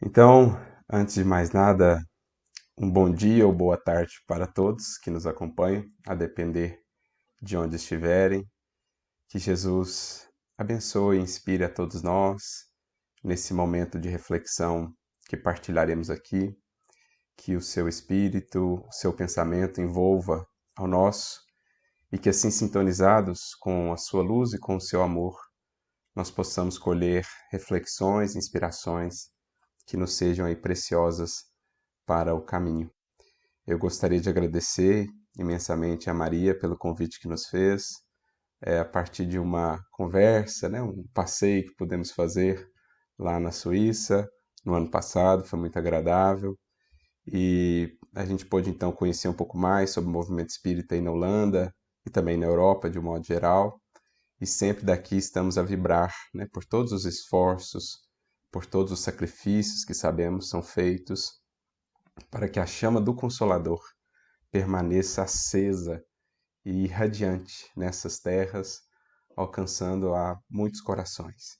Então, antes de mais nada, um bom dia ou boa tarde para todos que nos acompanham, a depender de onde estiverem. Que Jesus abençoe e inspire a todos nós nesse momento de reflexão que partilharemos aqui. Que o seu espírito, o seu pensamento envolva ao nosso e que assim sintonizados com a sua luz e com o seu amor, nós possamos colher reflexões, inspirações que nos sejam aí preciosas para o caminho. Eu gostaria de agradecer imensamente a Maria pelo convite que nos fez, a partir de uma conversa, né, um passeio que pudemos fazer lá na Suíça no ano passado, foi muito agradável e a gente pôde então conhecer um pouco mais sobre o movimento espírita aí na Holanda e também na Europa de um modo geral. E sempre daqui estamos a vibrar, né, por todos os esforços, por todos os sacrifícios que sabemos são feitos para que a chama do Consolador permaneça acesa e radiante nessas terras, alcançando a muitos corações.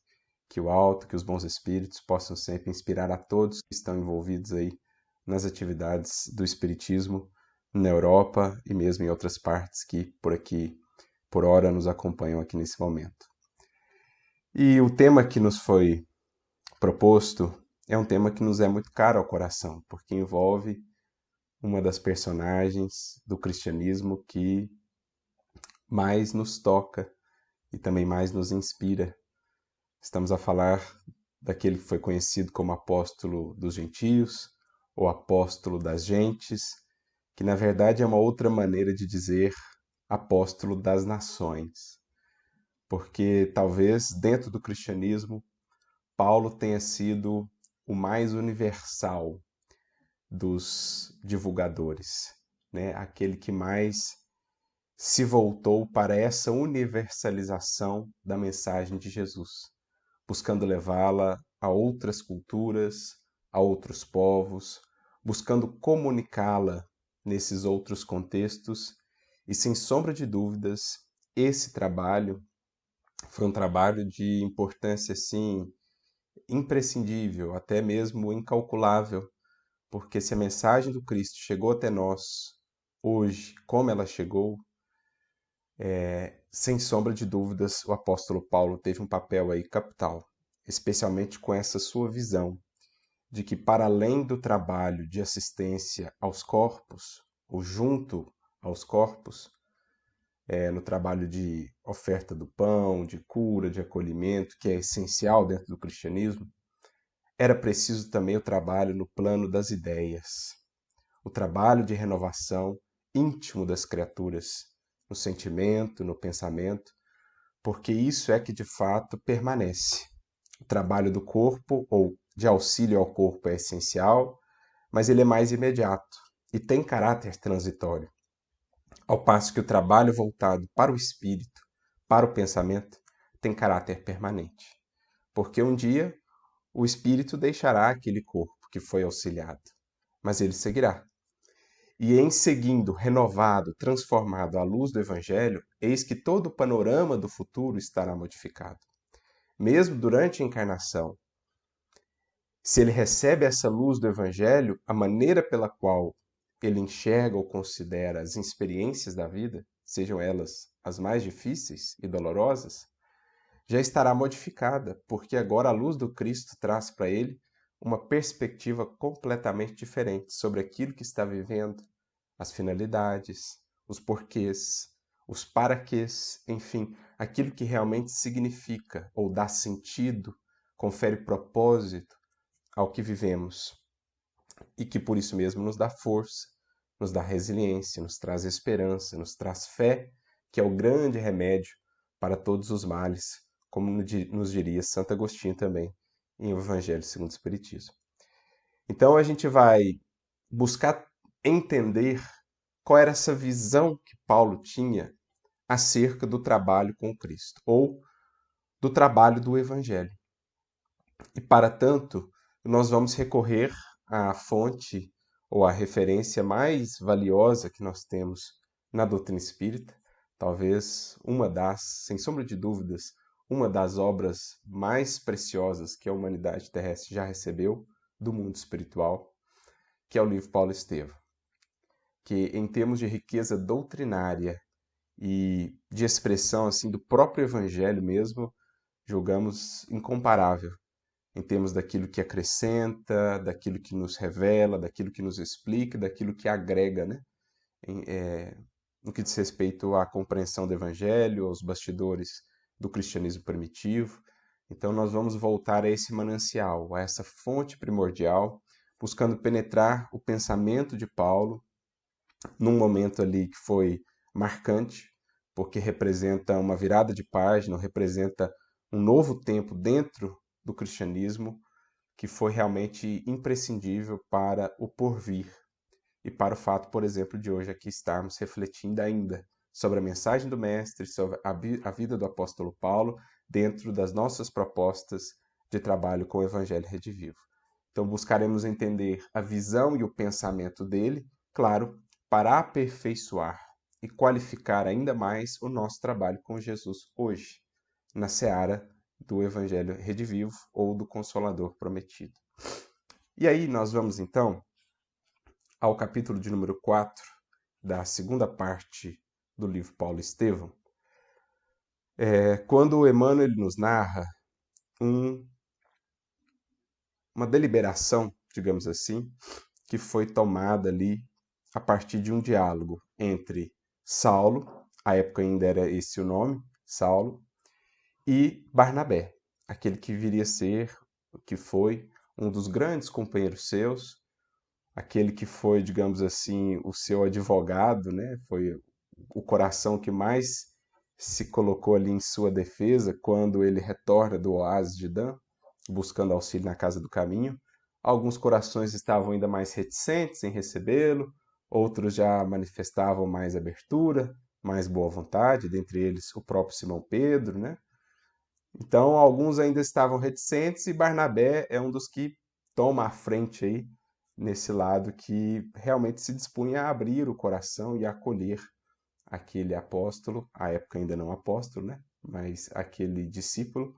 Que o alto, que os bons espíritos possam sempre inspirar a todos que estão envolvidos aí nas atividades do espiritismo na Europa e mesmo em outras partes que por aqui, por hora, nos acompanham aqui nesse momento. E o tema que nos foi proposto é um tema que nos é muito caro ao coração, porque envolve uma das personagens do cristianismo que mais nos toca e também mais nos inspira. Estamos a falar daquele que foi conhecido como apóstolo dos gentios, ou apóstolo das gentes, que na verdade é uma outra maneira de dizer apóstolo das nações. Porque talvez dentro do cristianismo, Paulo tenha sido o mais universal dos divulgadores, né? Aquele que mais se voltou para essa universalização da mensagem de Jesus, buscando levá-la a outras culturas, a outros povos, buscando comunicá-la nesses outros contextos, e sem sombra de dúvidas, esse trabalho foi um trabalho de importância assim imprescindível, até mesmo incalculável, porque se a mensagem do Cristo chegou até nós hoje, como ela chegou, sem sombra de dúvidas, o apóstolo Paulo teve um papel aí capital, especialmente com essa sua visão de que para além do trabalho de assistência aos corpos, ou junto aos corpos, no trabalho de oferta do pão, de cura, de acolhimento, que é essencial dentro do cristianismo, era preciso também o trabalho no plano das ideias, o trabalho de renovação íntimo das criaturas, no sentimento, no pensamento, porque isso é que de fato permanece. O trabalho do corpo ou de auxílio ao corpo é essencial, mas ele é mais imediato e tem caráter transitório, ao passo que o trabalho voltado para o espírito, para o pensamento, tem caráter permanente. Porque um dia o espírito deixará aquele corpo que foi auxiliado, mas ele seguirá. E em seguindo, renovado, transformado à luz do Evangelho, eis que todo o panorama do futuro estará modificado. Mesmo durante a encarnação, se ele recebe essa luz do Evangelho, a maneira pela qual ele enxerga ou considera as experiências da vida, sejam elas as mais difíceis e dolorosas, já estará modificada, porque agora a luz do Cristo traz para ele uma perspectiva completamente diferente sobre aquilo que está vivendo, as finalidades, os porquês, os paraquês, enfim, aquilo que realmente significa ou dá sentido, confere propósito ao que vivemos e que por isso mesmo nos dá força, nos dá resiliência, nos traz esperança, nos traz fé, que é o grande remédio para todos os males, como nos diria Santo Agostinho também em O Evangelho segundo o Espiritismo. Então a gente vai buscar entender qual era essa visão que Paulo tinha acerca do trabalho com Cristo, ou do trabalho do Evangelho. E, para tanto, nós vamos recorrer à fonte ou à referência mais valiosa que nós temos na doutrina espírita, talvez uma das, sem sombra de dúvidas, uma das obras mais preciosas que a humanidade terrestre já recebeu do mundo espiritual, que é o livro Paulo Estevão, que em termos de riqueza doutrinária e de expressão assim do próprio evangelho mesmo, julgamos incomparável em termos daquilo que acrescenta, daquilo que nos revela, daquilo que nos explica, daquilo que agrega, né? No que diz respeito à compreensão do Evangelho, aos bastidores do cristianismo primitivo. Então, nós vamos voltar a esse manancial, a essa fonte primordial, buscando penetrar o pensamento de Paulo num momento ali que foi marcante, porque representa uma virada de página, representa um novo tempo dentro do cristianismo que foi realmente imprescindível para o porvir e para o fato, por exemplo, de hoje aqui estarmos refletindo ainda sobre a mensagem do Mestre, sobre a vida do apóstolo Paulo, dentro das nossas propostas de trabalho com o Evangelho Redivivo. Então, buscaremos entender a visão e o pensamento dele, claro, para aperfeiçoar e qualificar ainda mais o nosso trabalho com Jesus hoje, na seara do Evangelho Redivivo ou do Consolador Prometido. E aí nós vamos então ao capítulo de número 4 da segunda parte do livro Paulo Estevão, quando Emmanuel nos narra uma deliberação, digamos assim, que foi tomada ali a partir de um diálogo entre Saulo, à época ainda era esse o nome, Saulo, e Barnabé, aquele que viria a ser, que foi um dos grandes companheiros seus, aquele que foi, digamos assim, o seu advogado, né? Foi o coração que mais se colocou ali em sua defesa quando ele retorna do oásis de Dan, buscando auxílio na casa do caminho. Alguns corações estavam ainda mais reticentes em recebê-lo, outros já manifestavam mais abertura, mais boa vontade, dentre eles o próprio Simão Pedro, né? Então, alguns ainda estavam reticentes e Barnabé é um dos que toma a frente aí nesse lado que realmente se dispunha a abrir o coração e a acolher aquele apóstolo, à época ainda não apóstolo, né? Mas aquele discípulo,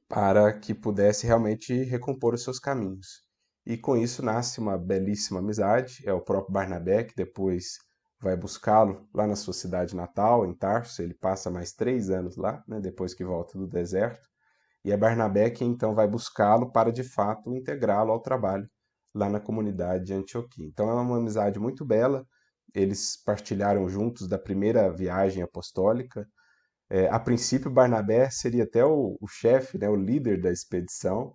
para que pudesse realmente recompor os seus caminhos. E com isso nasce uma belíssima amizade, é o próprio Barnabé que depois vai buscá-lo lá na sua cidade natal, em Tarso, ele passa mais 3 anos lá, né, depois que volta do deserto, e é Barnabé que então vai buscá-lo para de fato integrá-lo ao trabalho lá na comunidade de Antioquia. Então é uma amizade muito bela, eles partilharam juntos da primeira viagem apostólica. A princípio, Barnabé seria até o chefe, né, o líder da expedição,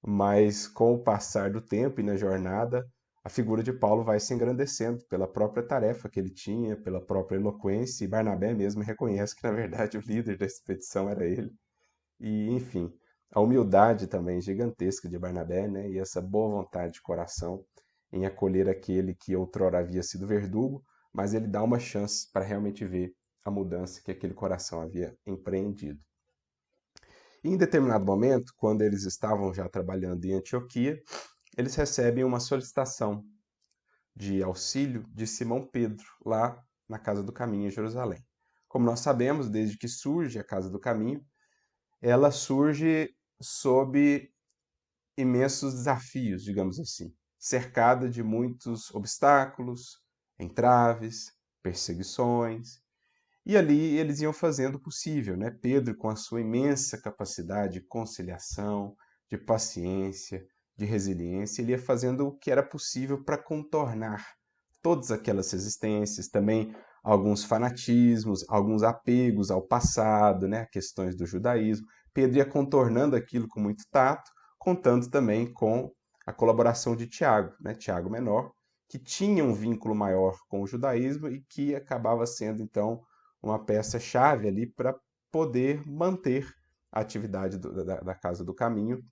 mas com o passar do tempo e na jornada, a figura de Paulo vai se engrandecendo pela própria tarefa que ele tinha, pela própria eloquência, e Barnabé mesmo reconhece que, na verdade, o líder da expedição era ele. E, enfim, a humildade também gigantesca de Barnabé, né, e essa boa vontade de coração em acolher aquele que outrora havia sido verdugo, mas ele dá uma chance para realmente ver a mudança que aquele coração havia empreendido. E em determinado momento, quando eles estavam já trabalhando em Antioquia, eles recebem uma solicitação de auxílio de Simão Pedro, lá na Casa do Caminho em Jerusalém. Como nós sabemos, desde que surge a Casa do Caminho, ela surge sob imensos desafios, digamos assim, cercada de muitos obstáculos, entraves, perseguições. E ali eles iam fazendo o possível, né? Pedro, com a sua imensa capacidade de conciliação, de paciência, de resiliência, ele ia fazendo o que era possível para contornar todas aquelas resistências, também alguns fanatismos, alguns apegos ao passado, né? Questões do judaísmo. Pedro ia contornando aquilo com muito tato, contando também com a colaboração de Tiago, né? Tiago Menor, que tinha um vínculo maior com o judaísmo e que acabava sendo, então, uma peça-chave ali para poder manter a atividade da Casa do Caminho,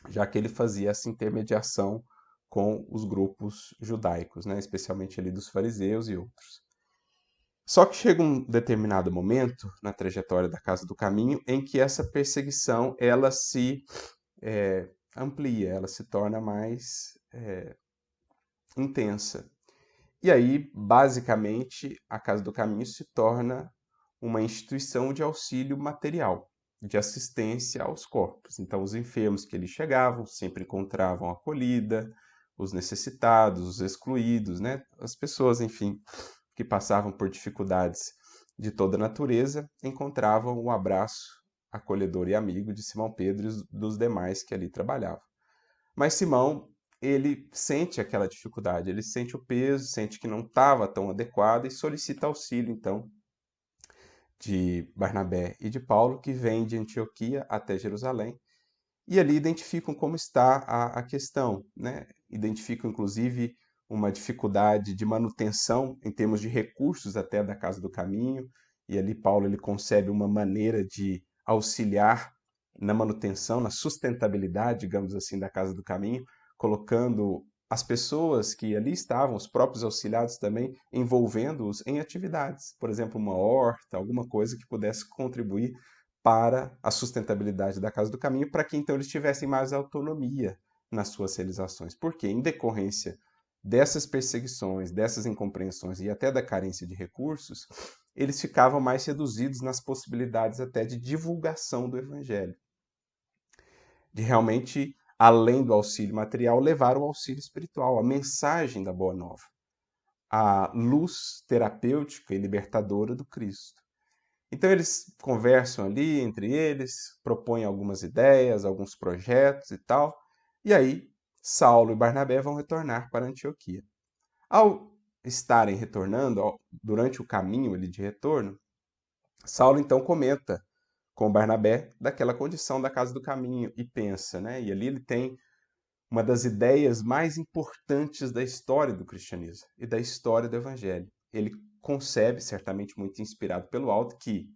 já que ele fazia essa intermediação com os grupos judaicos, né? Especialmente ali dos fariseus e outros. Só que chega um determinado momento na trajetória da Casa do Caminho em que essa perseguição ela se amplia, ela se torna mais intensa. E aí, basicamente, a Casa do Caminho se torna uma instituição de auxílio material. de assistência aos corpos. Então, os enfermos que ali chegavam sempre encontravam acolhida, os necessitados, os excluídos, né? As pessoas, enfim, que passavam por dificuldades de toda natureza, encontravam o abraço acolhedor e amigo de Simão Pedro e dos demais que ali trabalhavam. Mas Simão, ele sente aquela dificuldade, ele sente o peso, sente que não estava tão adequado e solicita auxílio, então, de Barnabé e de Paulo, que vêm de Antioquia até Jerusalém, e ali identificam como está a questão, né? Identificam, inclusive, uma dificuldade de manutenção em termos de recursos até da Casa do Caminho, e ali Paulo ele concebe uma maneira de auxiliar na manutenção, na sustentabilidade, digamos assim, da Casa do Caminho, colocando as pessoas que ali estavam, os próprios auxiliados também, envolvendo-os em atividades, por exemplo, uma horta, alguma coisa que pudesse contribuir para a sustentabilidade da Casa do Caminho, para que então eles tivessem mais autonomia nas suas realizações. Porque, em decorrência dessas perseguições, dessas incompreensões e até da carência de recursos, eles ficavam mais reduzidos nas possibilidades até de divulgação do Evangelho. De realmente, além do auxílio material, levar o auxílio espiritual, a mensagem da Boa Nova, a luz terapêutica e libertadora do Cristo. Então eles conversam ali entre eles, propõem algumas ideias, alguns projetos e tal, e aí Saulo e Barnabé vão retornar para Antioquia. Ao estarem retornando, durante o caminho ali de retorno, Saulo então comenta com Barnabé daquela condição da Casa do Caminho e pensa, né? E ali ele tem uma das ideias mais importantes da história do cristianismo e da história do evangelho. Ele concebe, certamente muito inspirado pelo alto, que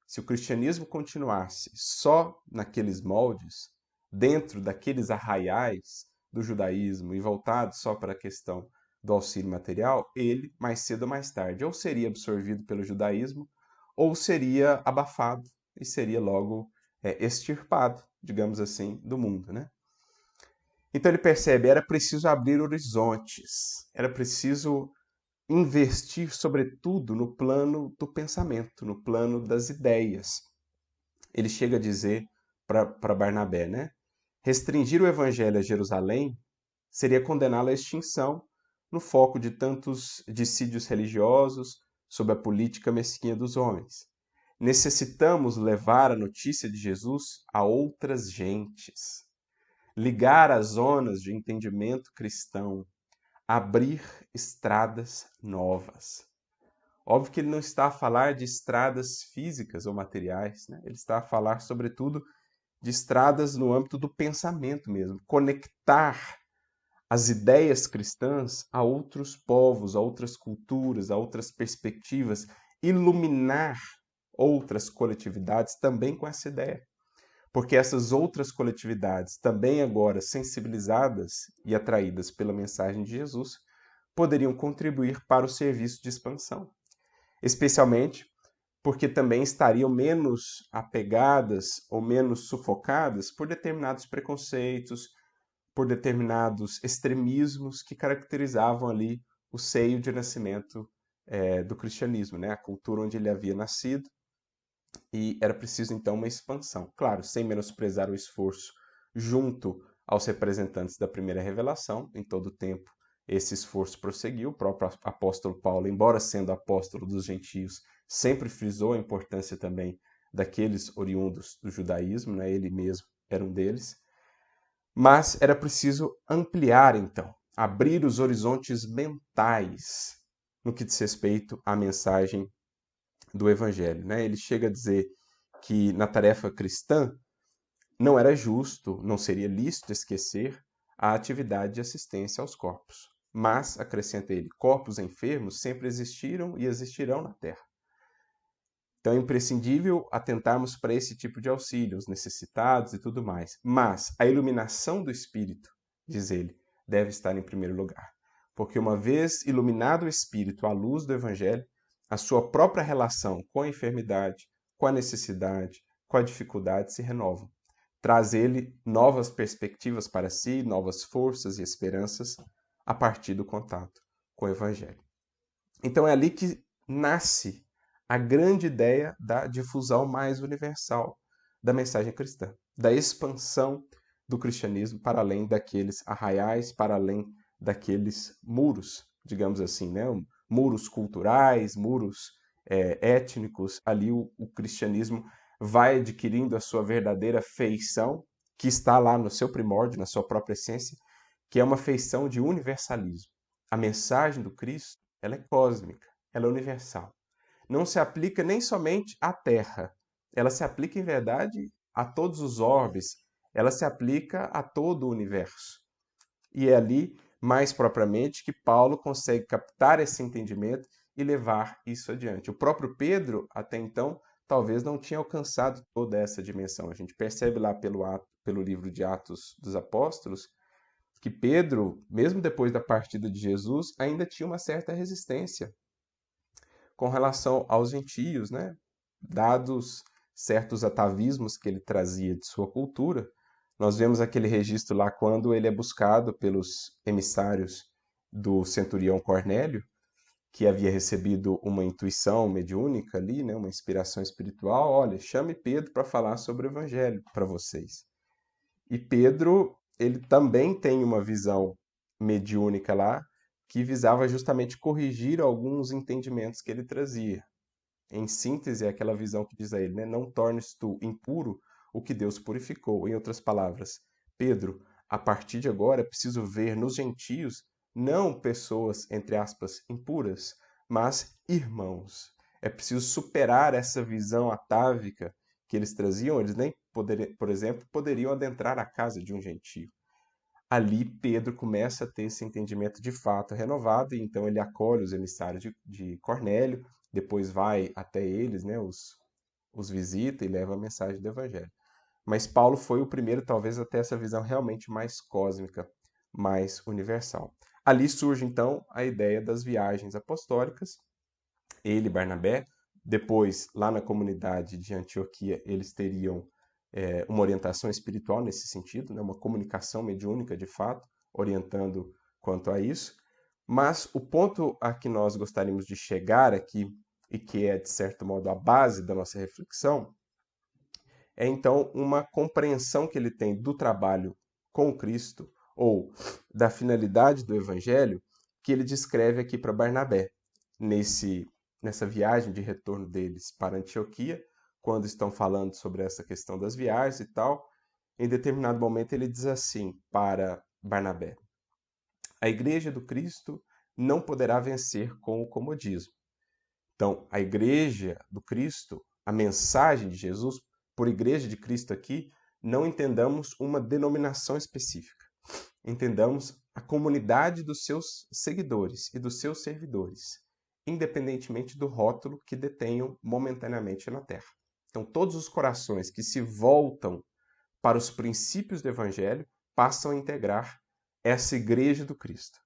se o cristianismo continuasse só naqueles moldes, dentro daqueles arraiais do judaísmo e voltado só para a questão do auxílio material, ele, mais cedo ou mais tarde, ou seria absorvido pelo judaísmo, ou seria abafado e seria logo extirpado, digamos assim, do mundo, né? Então ele percebe, era preciso abrir horizontes, era preciso investir, sobretudo, no plano do pensamento, no plano das ideias. Ele chega a dizer para Barnabé, né? Restringir o evangelho a Jerusalém seria condená-lo à extinção no foco de tantos dissídios religiosos sob a política mesquinha dos homens. Necessitamos levar a notícia de Jesus a outras gentes, ligar as zonas de entendimento cristão, abrir estradas novas. Óbvio que ele não está a falar de estradas físicas ou materiais, né? Ele está a falar, sobretudo, de estradas no âmbito do pensamento mesmo. Conectar as ideias cristãs a outros povos, a outras culturas, a outras perspectivas. Iluminar outras coletividades também com essa ideia. Porque essas outras coletividades, também agora sensibilizadas e atraídas pela mensagem de Jesus, poderiam contribuir para o serviço de expansão. Especialmente porque também estariam menos apegadas ou menos sufocadas por determinados preconceitos, por determinados extremismos que caracterizavam ali o seio de nascimento do cristianismo, né? A cultura onde ele havia nascido, e era preciso então uma expansão. Claro, sem menosprezar o esforço junto aos representantes da primeira revelação, em todo o tempo esse esforço prosseguiu. O próprio apóstolo Paulo, embora sendo apóstolo dos gentios, sempre frisou a importância também daqueles oriundos do judaísmo, né? Ele mesmo era um deles. Mas era preciso ampliar, então, abrir os horizontes mentais no que diz respeito à mensagem do Evangelho, né? Ele chega a dizer que na tarefa cristã não era justo, não seria lícito esquecer a atividade de assistência aos corpos. Mas, acrescenta ele, corpos enfermos sempre existiram e existirão na Terra. Então é imprescindível atentarmos para esse tipo de auxílio, os necessitados e tudo mais. Mas a iluminação do Espírito, diz ele, deve estar em primeiro lugar. Porque uma vez iluminado o Espírito à luz do Evangelho, a sua própria relação com a enfermidade, com a necessidade, com a dificuldade se renova. Traz ele novas perspectivas para si, novas forças e esperanças a partir do contato com o Evangelho. Então é ali que nasce a grande ideia da difusão mais universal, da mensagem cristã, da expansão do cristianismo para além daqueles arraiais, para além daqueles muros, digamos assim, né? Muros culturais, muros étnicos. Ali o cristianismo vai adquirindo a sua verdadeira feição, que está lá no seu primórdio, na sua própria essência, que é uma feição de universalismo. A mensagem do Cristo, ela é cósmica, ela é universal. Não se aplica nem somente à Terra, ela se aplica, em verdade, a todos os orbes, ela se aplica a todo o universo. E é ali, mais propriamente, que Paulo consegue captar esse entendimento e levar isso adiante. O próprio Pedro, até então, talvez não tinha alcançado toda essa dimensão. A gente percebe lá pelo livro de Atos dos Apóstolos que Pedro, mesmo depois da partida de Jesus, ainda tinha uma certa resistência com relação aos gentios, né? Dados certos atavismos que ele trazia de sua cultura. Nós vemos aquele registro lá quando ele é buscado pelos emissários do centurião Cornélio, que havia recebido uma intuição mediúnica ali, né, uma inspiração espiritual. Olha, chame Pedro para falar sobre o evangelho para vocês. E Pedro, ele também tem uma visão mediúnica lá, que visava justamente corrigir alguns entendimentos que ele trazia. Em síntese, é aquela visão que diz a ele, né? Não tornes tu impuro o que Deus purificou. Em outras palavras, Pedro, a partir de agora é preciso ver nos gentios não pessoas, entre aspas, impuras, mas irmãos. É preciso superar essa visão atávica que eles traziam. Eles nem, por exemplo, poderiam adentrar a casa de um gentio. Ali Pedro começa a ter esse entendimento de fato renovado, e então ele acolhe os emissários de Cornélio, depois vai até eles, né, os visita e leva a mensagem do evangelho. Mas Paulo foi o primeiro, talvez, a ter essa visão realmente mais cósmica, mais universal. Ali surge então a ideia das viagens apostólicas. Ele e Barnabé, depois lá na comunidade de Antioquia, eles teriam uma orientação espiritual nesse sentido, né? Uma comunicação mediúnica de fato, orientando quanto a isso. Mas o ponto a que nós gostaríamos de chegar aqui, e que é, de certo modo, a base da nossa reflexão, é então uma compreensão que ele tem do trabalho com Cristo, ou da finalidade do Evangelho, que ele descreve aqui para Barnabé, nessa viagem de retorno deles para Antioquia, quando estão falando sobre essa questão das viagens e tal. Em determinado momento ele diz assim para Barnabé: a igreja do Cristo não poderá vencer com o comodismo. Então, a igreja do Cristo, a mensagem de Jesus, por igreja de Cristo aqui, não entendamos uma denominação específica. Entendamos a comunidade dos seus seguidores e dos seus servidores, independentemente do rótulo que detenham momentaneamente na terra. Então, todos os corações que se voltam para os princípios do Evangelho passam a integrar essa igreja do Cristo,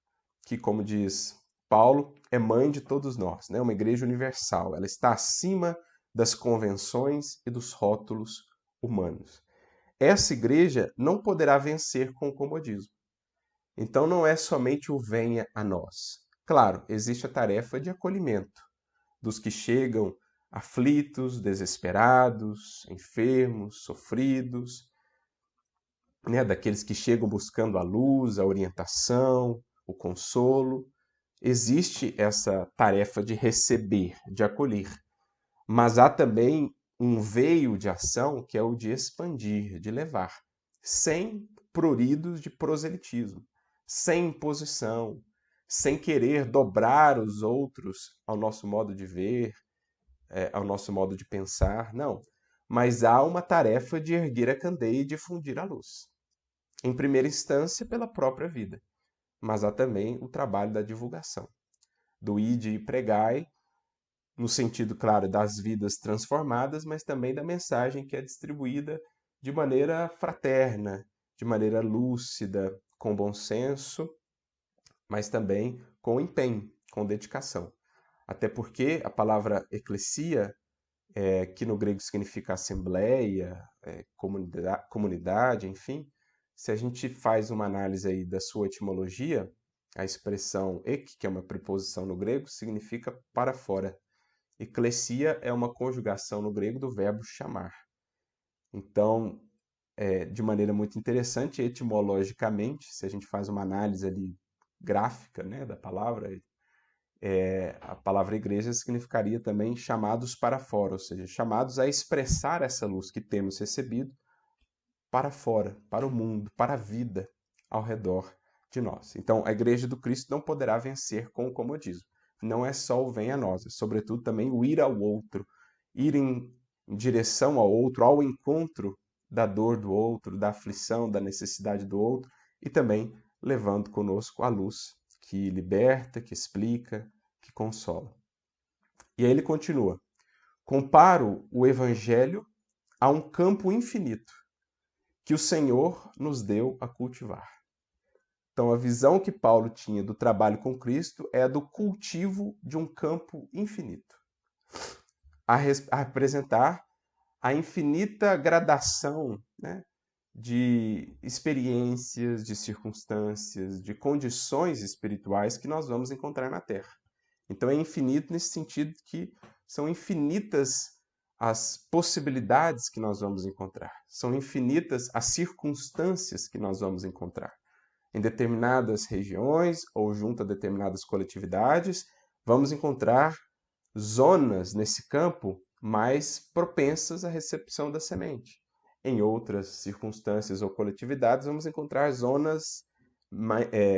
que, como diz Paulo, é mãe de todos nós, né? Uma igreja universal. Ela está acima das convenções e dos rótulos humanos. Essa igreja não poderá vencer com o comodismo. Então não é somente o venha a nós. Claro, existe a tarefa de acolhimento dos que chegam aflitos, desesperados, enfermos, sofridos, né? Daqueles que chegam buscando a luz, a orientação, o consolo. Existe essa tarefa de receber, de acolher, mas há também um veio de ação que é o de expandir, de levar, sem pruridos de proselitismo, sem imposição, sem querer dobrar os outros ao nosso modo de ver, ao nosso modo de pensar, não. Mas há uma tarefa de erguer a candeia e difundir a luz. Em primeira instância, pela própria vida, mas há também o trabalho da divulgação, do ide e pregai, no sentido, claro, das vidas transformadas, mas também da mensagem que é distribuída de maneira fraterna, de maneira lúcida, com bom senso, mas também com empenho, com dedicação. Até porque a palavra eclesia, que no grego significa assembleia, comunidade, enfim, se a gente faz uma análise aí da sua etimologia, a expressão ek, que é uma preposição no grego, significa para fora. Eclesia é uma conjugação no grego do verbo chamar. Então, de maneira muito interessante, etimologicamente, se a gente faz uma análise ali gráfica, né, da palavra, a palavra igreja significaria também chamados para fora, ou seja, chamados a expressar essa luz que temos recebido para fora, para o mundo, para a vida ao redor de nós. Então, a igreja do Cristo não poderá vencer com o comodismo. Não é só o vem a nós, é sobretudo também o ir ao outro, ir em direção ao outro, ao encontro da dor do outro, da aflição, da necessidade do outro, e também levando conosco a luz que liberta, que explica, que consola. E aí ele continua: comparo o evangelho a um campo infinito que o Senhor nos deu a cultivar. Então, a visão que Paulo tinha do trabalho com Cristo é a do cultivo de um campo infinito, a representar a infinita gradação, né, de experiências, de circunstâncias, de condições espirituais que nós vamos encontrar na Terra. Então, é infinito nesse sentido que são infinitas as possibilidades que nós vamos encontrar, são infinitas as circunstâncias que nós vamos encontrar. Em determinadas regiões ou junto a determinadas coletividades, vamos encontrar zonas nesse campo mais propensas à recepção da semente. Em outras circunstâncias ou coletividades, vamos encontrar zonas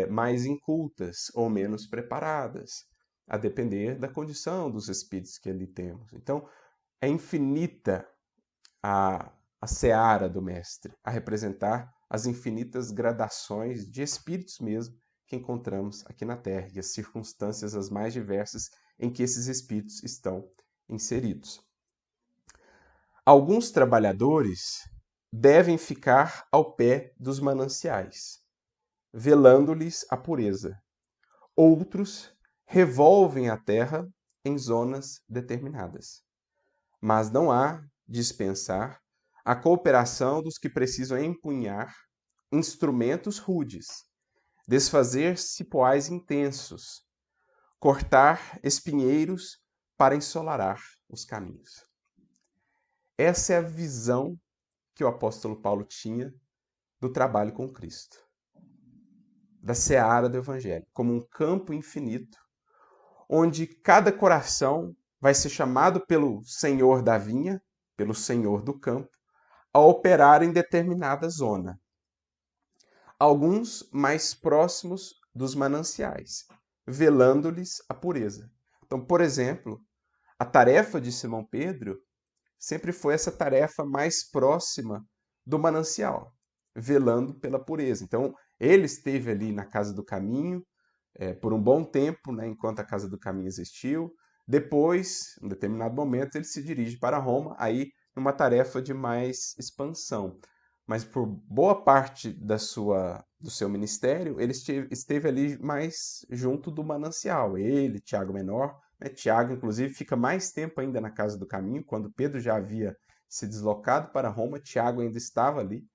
mais incultas ou menos preparadas, a depender da condição dos espíritos que ali temos. Então, é infinita a seara do Mestre, a representar as infinitas gradações de espíritos mesmo que encontramos aqui na Terra e as circunstâncias as mais diversas em que esses espíritos estão inseridos. Alguns trabalhadores devem ficar ao pé dos mananciais, velando-lhes a pureza. Outros revolvem a terra em zonas determinadas. Mas não há dispensar a cooperação dos que precisam empunhar instrumentos rudes, desfazer cipoais intensos, cortar espinheiros para ensolarar os caminhos. Essa é a visão que o apóstolo Paulo tinha do trabalho com Cristo, da seara do Evangelho, como um campo infinito, onde cada coração vai ser chamado pelo Senhor da vinha, pelo Senhor do campo, a operar em determinada zona. Alguns mais próximos dos mananciais, velando-lhes a pureza. Então, por exemplo, a tarefa de Simão Pedro sempre foi essa tarefa mais próxima do manancial, velando pela pureza. Então, ele esteve ali na Casa do Caminho por um bom tempo, né, enquanto a Casa do Caminho existiu. Depois, em um determinado momento, ele se dirige para Roma, aí numa tarefa de mais expansão. Mas por boa parte do seu ministério, ele esteve ali mais junto do manancial. Ele, Tiago Menor, né? Tiago, inclusive, fica mais tempo ainda na Casa do Caminho. Quando Pedro já havia se deslocado para Roma, Tiago ainda estava ali.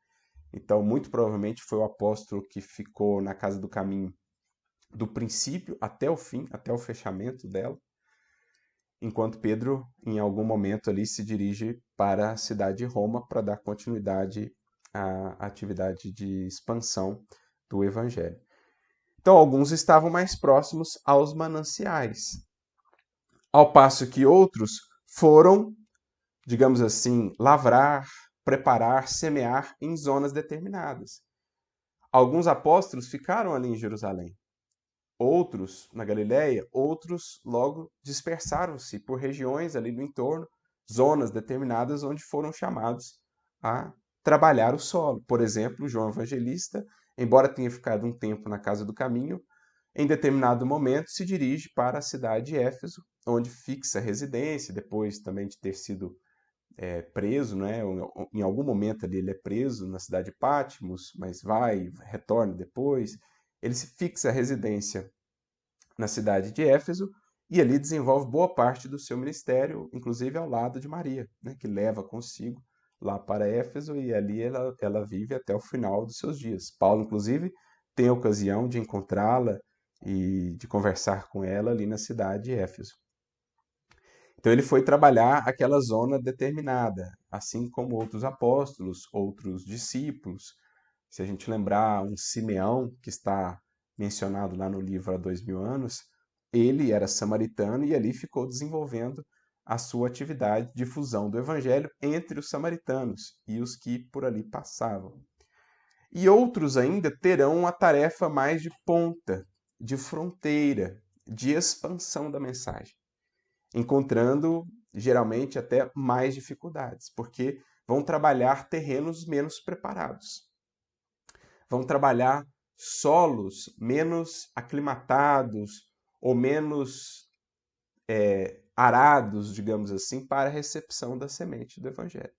Então, muito provavelmente foi o apóstolo que ficou na Casa do Caminho do princípio até o fim, até o fechamento dela, enquanto Pedro, em algum momento ali, se dirige para a cidade de Roma para dar continuidade à atividade de expansão do Evangelho. Então, alguns estavam mais próximos aos mananciais, ao passo que outros foram, digamos assim, lavrar, preparar, semear em zonas determinadas. Alguns apóstolos ficaram ali em Jerusalém, outros na Galiléia, outros logo dispersaram-se por regiões ali no entorno, zonas determinadas onde foram chamados a trabalhar o solo. Por exemplo, João Evangelista, embora tenha ficado um tempo na Casa do Caminho, em determinado momento se dirige para a cidade de Éfeso, onde fixa a residência, depois também de ter sido preso, né? Em algum momento ali ele é preso na cidade de Patmos, mas retorna depois. Ele se fixa a residência na cidade de Éfeso e ali desenvolve boa parte do seu ministério, inclusive ao lado de Maria, né? Que leva consigo lá para Éfeso e ali ela vive até o final dos seus dias. Paulo, inclusive, tem a ocasião de encontrá-la e de conversar com ela ali na cidade de Éfeso. Então ele foi trabalhar aquela zona determinada, assim como outros apóstolos, outros discípulos. Se a gente lembrar um Simeão, que está mencionado lá no livro há 2000 anos, ele era samaritano e ali ficou desenvolvendo a sua atividade de difusão do evangelho entre os samaritanos e os que por ali passavam. E outros ainda terão a tarefa mais de ponta, de fronteira, de expansão da mensagem, encontrando geralmente até mais dificuldades, porque vão trabalhar terrenos menos preparados, vão trabalhar solos menos aclimatados ou menos arados, digamos assim, para a recepção da semente do Evangelho.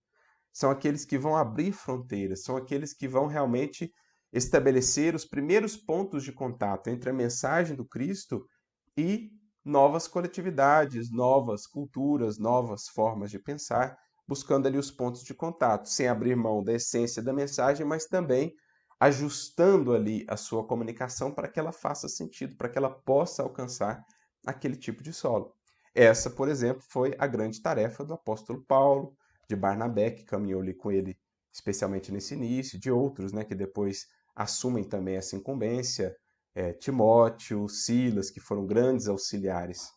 São aqueles que vão abrir fronteiras, são aqueles que vão realmente estabelecer os primeiros pontos de contato entre a mensagem do Cristo e novas coletividades, novas culturas, novas formas de pensar, buscando ali os pontos de contato, sem abrir mão da essência da mensagem, mas também ajustando ali a sua comunicação para que ela faça sentido, para que ela possa alcançar aquele tipo de solo. Essa, por exemplo, foi a grande tarefa do apóstolo Paulo, de Barnabé, que caminhou ali com ele, especialmente nesse início, de outros, né, que depois assumem também essa incumbência, Timóteo, Silas, que foram grandes auxiliares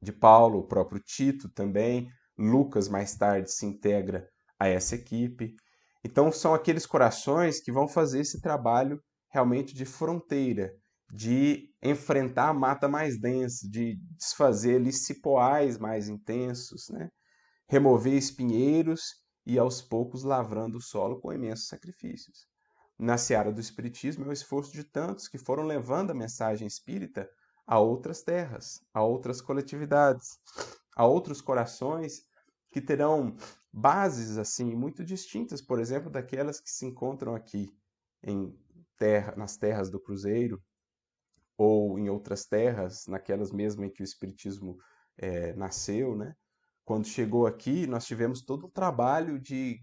de Paulo, o próprio Tito também, Lucas mais tarde se integra a essa equipe. Então são aqueles corações que vão fazer esse trabalho realmente de fronteira, de enfrentar a mata mais densa, de desfazer ali cipoais mais intensos, né? Remover espinheiros e aos poucos lavrando o solo com imensos sacrifícios. Na seara do Espiritismo é o esforço de tantos que foram levando a mensagem espírita a outras terras, a outras coletividades, a outros corações que terão bases assim muito distintas, por exemplo, daquelas que se encontram aqui nas terras do Cruzeiro ou em outras terras, naquelas mesmo em que o Espiritismo nasceu, né? Quando chegou aqui, nós tivemos todo um trabalho de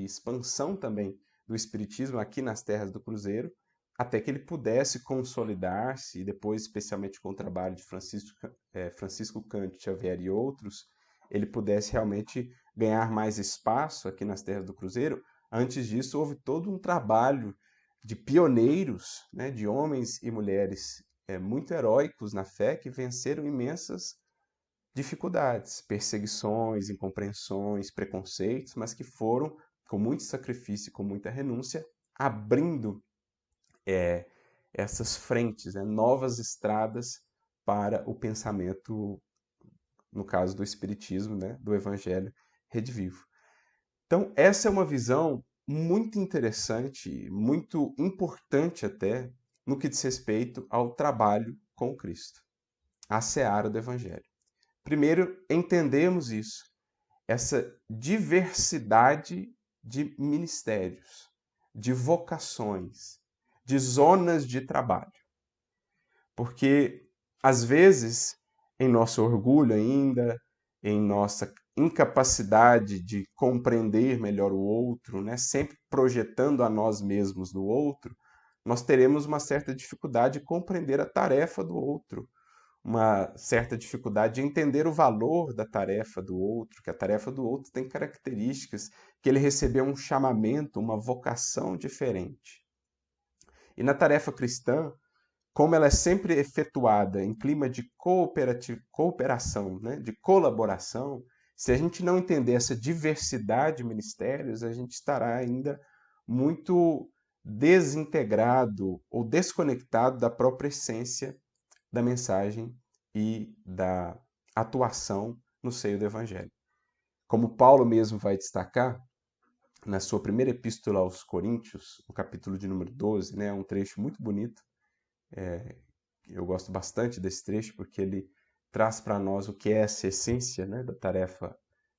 expansão também do Espiritismo aqui nas terras do Cruzeiro, até que ele pudesse consolidar-se, e depois, especialmente com o trabalho de Francisco Cândido Xavier e outros, ele pudesse realmente ganhar mais espaço aqui nas terras do Cruzeiro. Antes disso, houve todo um trabalho de pioneiros, né, de homens e mulheres muito heróicos na fé, que venceram imensas dificuldades, perseguições, incompreensões, preconceitos, mas que foram, com muito sacrifício e com muita renúncia, abrindo essas frentes, né, novas estradas para o pensamento, no caso do Espiritismo, né, do Evangelho Redivivo. Então, essa é uma visão muito interessante, muito importante até, no que diz respeito ao trabalho com Cristo, a seara do Evangelho. Primeiro, entendemos isso, essa diversidade de ministérios, de vocações, de zonas de trabalho. Porque, às vezes, em nosso orgulho ainda, em nossa incapacidade de compreender melhor o outro, né, sempre projetando a nós mesmos no outro, nós teremos uma certa dificuldade de compreender a tarefa do outro, uma certa dificuldade de entender o valor da tarefa do outro, que a tarefa do outro tem características, que ele recebeu um chamamento, uma vocação diferente. E na tarefa cristã, como ela é sempre efetuada em clima de cooperação, né, de colaboração, se a gente não entender essa diversidade de ministérios, a gente estará ainda muito desintegrado ou desconectado da própria essência da mensagem e da atuação no seio do Evangelho. Como Paulo mesmo vai destacar, na sua primeira epístola aos Coríntios, no capítulo de número 12, né, um trecho muito bonito, eu gosto bastante desse trecho porque ele traz para nós o que é essa essência, né, da tarefa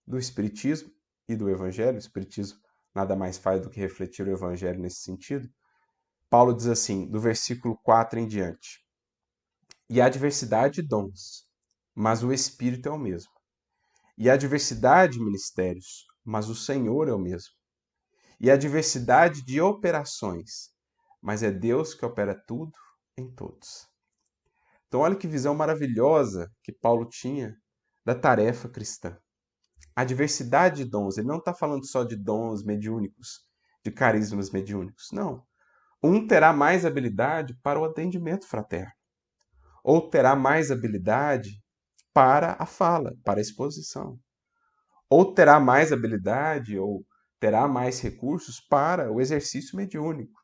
do Espiritismo e do Evangelho. O Espiritismo nada mais faz do que refletir o Evangelho nesse sentido. Paulo diz assim, do versículo 4 em diante: E há diversidade de dons, mas o Espírito é o mesmo. E há diversidade de ministérios, mas o Senhor é o mesmo. E há diversidade de operações, mas é Deus que opera tudo em todos. Então, olha que visão maravilhosa que Paulo tinha da tarefa cristã. A diversidade de dons, ele não está falando só de dons mediúnicos, de carismas mediúnicos, não. Um terá mais habilidade para o atendimento fraterno, ou terá mais habilidade para a fala, para a exposição, ou terá mais habilidade, ou terá mais recursos para o exercício mediúnico,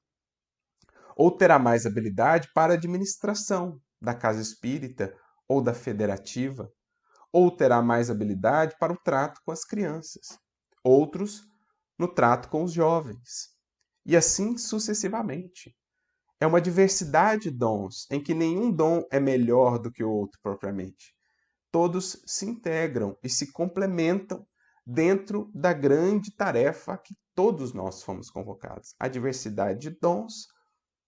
ou terá mais habilidade para a administração da casa espírita ou da federativa, ou terá mais habilidade para o trato com as crianças, outros no trato com os jovens, e assim sucessivamente. É uma diversidade de dons, em que nenhum dom é melhor do que o outro propriamente. Todos se integram e se complementam dentro da grande tarefa a que todos nós fomos convocados. A diversidade de dons,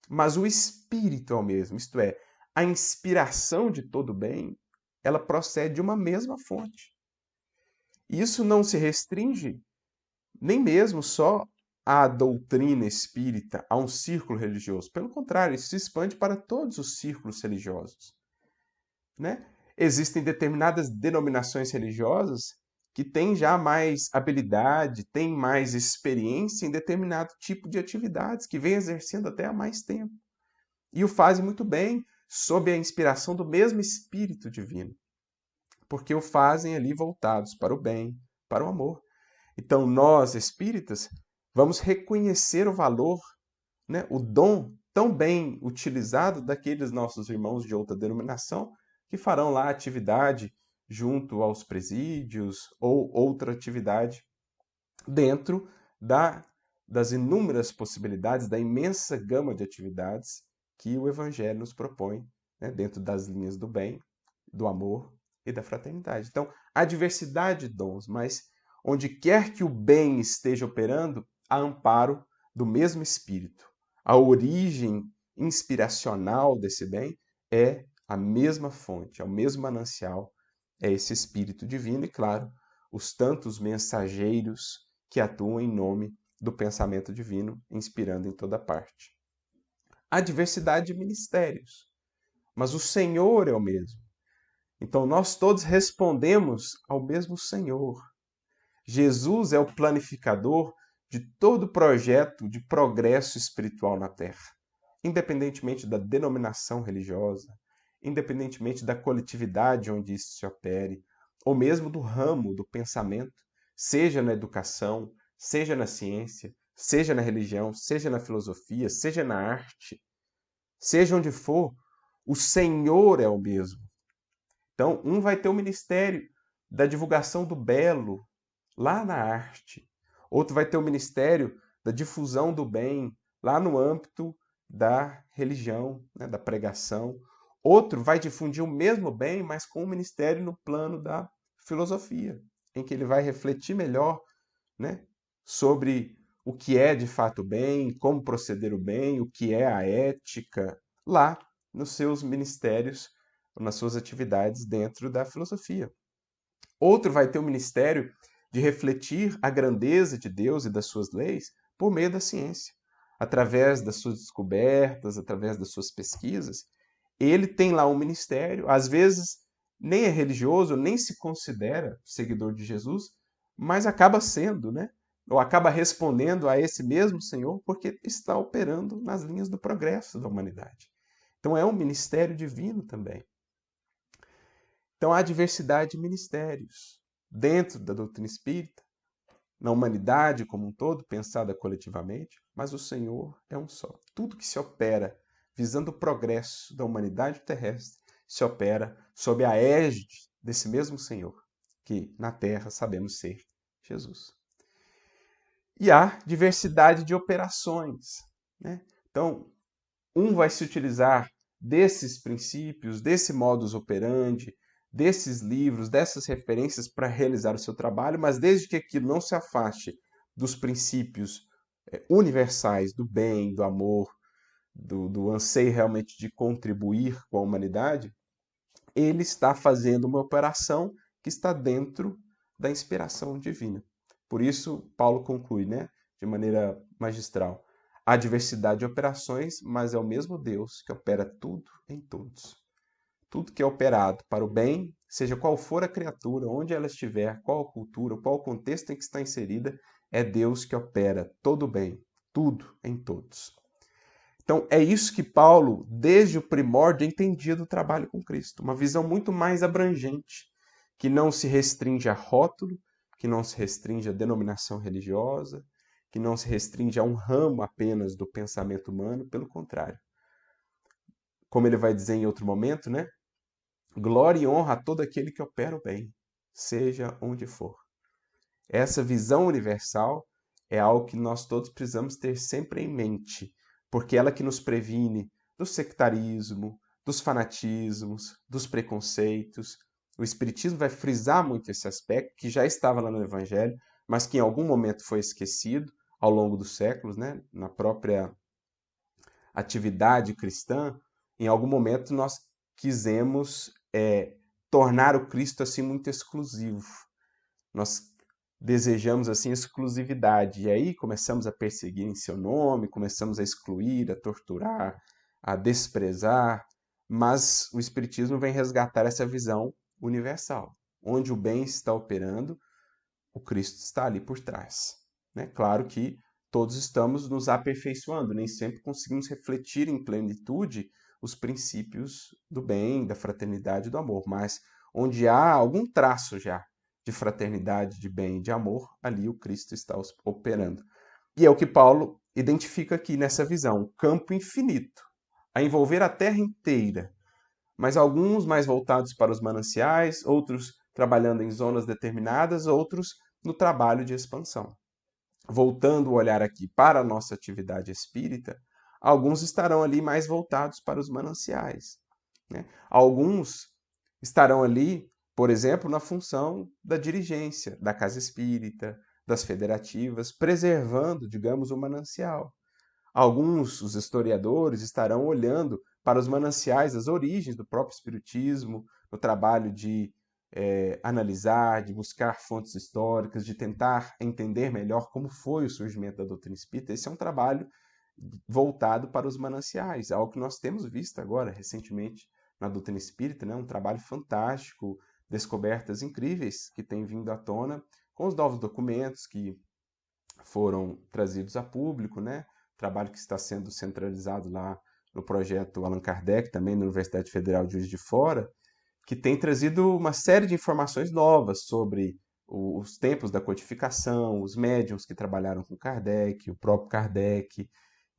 mas o espírito é o mesmo, isto é, a inspiração de todo bem, ela procede de uma mesma fonte. Isso não se restringe nem mesmo só à doutrina espírita, a um círculo religioso. Pelo contrário, isso se expande para todos os círculos religiosos, né? Existem determinadas denominações religiosas que têm já mais habilidade, têm mais experiência em determinado tipo de atividades, que vem exercendo até há mais tempo. E o fazem muito bem, sob a inspiração do mesmo Espírito Divino, porque o fazem ali voltados para o bem, para o amor. Então, nós, espíritas, vamos reconhecer o valor, né, o dom tão bem utilizado daqueles nossos irmãos de outra denominação que farão lá atividade junto aos presídios ou outra atividade dentro das inúmeras possibilidades, da imensa gama de atividades que o Evangelho nos propõe, né, dentro das linhas do bem, do amor e da fraternidade. Então, há diversidade de dons, mas onde quer que o bem esteja operando, há amparo do mesmo Espírito. A origem inspiracional desse bem é a mesma fonte, é o mesmo manancial, é esse Espírito Divino e, claro, os tantos mensageiros que atuam em nome do pensamento divino, inspirando em toda parte. Há diversidade de ministérios, mas o Senhor é o mesmo. Então nós todos respondemos ao mesmo Senhor. Jesus é o planificador de todo projeto de progresso espiritual na Terra, independentemente da denominação religiosa, independentemente da coletividade onde isso se opere, ou mesmo do ramo do pensamento, seja na educação, seja na ciência, seja na religião, seja na filosofia, seja na arte, seja onde for, o Senhor é o mesmo. Então, um vai ter o ministério da divulgação do belo lá na arte, outro vai ter o ministério da difusão do bem lá no âmbito da religião, né, da pregação. Outro vai difundir o mesmo bem, mas com o ministério no plano da filosofia, em que ele vai refletir melhor, né, sobre o que é de fato bem, como proceder o bem, o que é a ética, lá nos seus ministérios, nas suas atividades dentro da filosofia. Outro vai ter o ministério de refletir a grandeza de Deus e das suas leis por meio da ciência, através das suas descobertas, através das suas pesquisas. Ele tem lá um ministério, às vezes nem é religioso, nem se considera seguidor de Jesus, mas acaba sendo, né? Ou acaba respondendo a esse mesmo Senhor porque está operando nas linhas do progresso da humanidade. Então é um ministério divino também. Então há diversidade de ministérios dentro da doutrina espírita, na humanidade como um todo, pensada coletivamente, mas o Senhor é um só. Tudo que se opera visando o progresso da humanidade terrestre se opera sob a égide desse mesmo Senhor, que na Terra sabemos ser Jesus. E há diversidade de operações, né? Então, um vai se utilizar desses princípios, desse modus operandi, desses livros, dessas referências para realizar o seu trabalho, mas desde que aquilo não se afaste dos princípios universais do bem, do amor, do anseio realmente de contribuir com a humanidade, ele está fazendo uma operação que está dentro da inspiração divina. Por isso, Paulo conclui, né, de maneira magistral: há diversidade de operações, mas é o mesmo Deus que opera tudo em todos. Tudo que é operado para o bem, seja qual for a criatura, onde ela estiver, qual a cultura, qual o contexto em que está inserida, é Deus que opera todo o bem, tudo em todos. Então, é isso que Paulo, desde o primórdio, entendia do trabalho com Cristo. Uma visão muito mais abrangente, que não se restringe a rótulo, que não se restringe a denominação religiosa, que não se restringe a um ramo apenas do pensamento humano, pelo contrário. Como ele vai dizer em outro momento, né? Glória e honra a todo aquele que opera o bem, seja onde for. Essa visão universal é algo que nós todos precisamos ter sempre em mente, porque ela que nos previne do sectarismo, dos fanatismos, dos preconceitos. O Espiritismo vai frisar muito esse aspecto, que já estava lá no Evangelho, mas que em algum momento foi esquecido ao longo dos séculos, né? Na própria atividade cristã, em algum momento nós quisemos tornar o Cristo assim muito exclusivo. Nós desejamos assim exclusividade. E aí começamos a perseguir em seu nome, começamos a excluir, a torturar, a desprezar, mas o Espiritismo vem resgatar essa visão universal. Onde o bem está operando, o Cristo está ali por trás. Né? Claro que todos estamos nos aperfeiçoando, nem sempre conseguimos refletir em plenitude os princípios do bem, da fraternidade e do amor, mas onde há algum traço já de fraternidade, de bem e de amor, ali o Cristo está operando. E é o que Paulo identifica aqui nessa visão, um campo infinito, a envolver a terra inteira, mas alguns mais voltados para os mananciais, outros trabalhando em zonas determinadas, outros no trabalho de expansão. Voltando o olhar aqui para a nossa atividade espírita, alguns estarão ali mais voltados para os mananciais. Né? Alguns estarão ali, por exemplo, na função da dirigência da casa espírita, das federativas, preservando, digamos, o manancial. Alguns, os historiadores, estarão olhando para os mananciais, as origens do próprio espiritismo, no trabalho de analisar, de buscar fontes históricas, de tentar entender melhor como foi o surgimento da doutrina espírita. Esse é um trabalho voltado para os mananciais, algo que nós temos visto agora, recentemente, na doutrina espírita, né? Um trabalho fantástico, descobertas incríveis que têm vindo à tona com os novos documentos que foram trazidos a público, né? Trabalho que está sendo centralizado lá no projeto Allan Kardec, também na Universidade Federal de Juiz de Fora, que tem trazido uma série de informações novas sobre os tempos da codificação, os médiuns que trabalharam com Kardec, o próprio Kardec.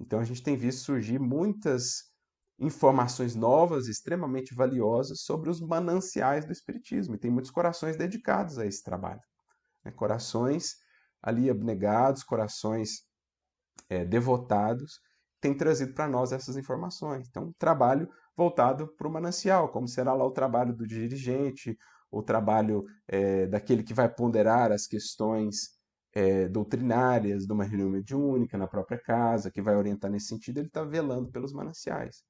Então a gente tem visto surgir muitas informações novas, extremamente valiosas, sobre os mananciais do Espiritismo. E tem muitos corações dedicados a esse trabalho. Né? Corações ali abnegados, corações devotados, têm trazido para nós essas informações. Então, um trabalho voltado para o manancial, como será lá o trabalho do dirigente, o trabalho daquele que vai ponderar as questões doutrinárias de uma reunião mediúnica na própria casa, que vai orientar nesse sentido, ele está velando pelos mananciais.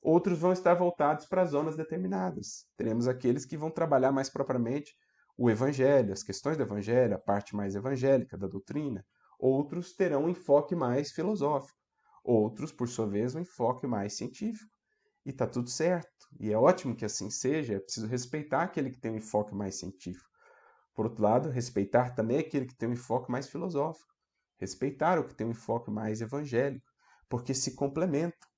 Outros vão estar voltados para zonas determinadas. Teremos aqueles que vão trabalhar mais propriamente o evangelho, as questões do evangelho, a parte mais evangélica da doutrina. Outros terão um enfoque mais filosófico. Outros, por sua vez, um enfoque mais científico. E está tudo certo. E é ótimo que assim seja. É preciso respeitar aquele que tem um enfoque mais científico. Por outro lado, respeitar também aquele que tem um enfoque mais filosófico. Respeitar o que tem um enfoque mais evangélico. Porque se complementam.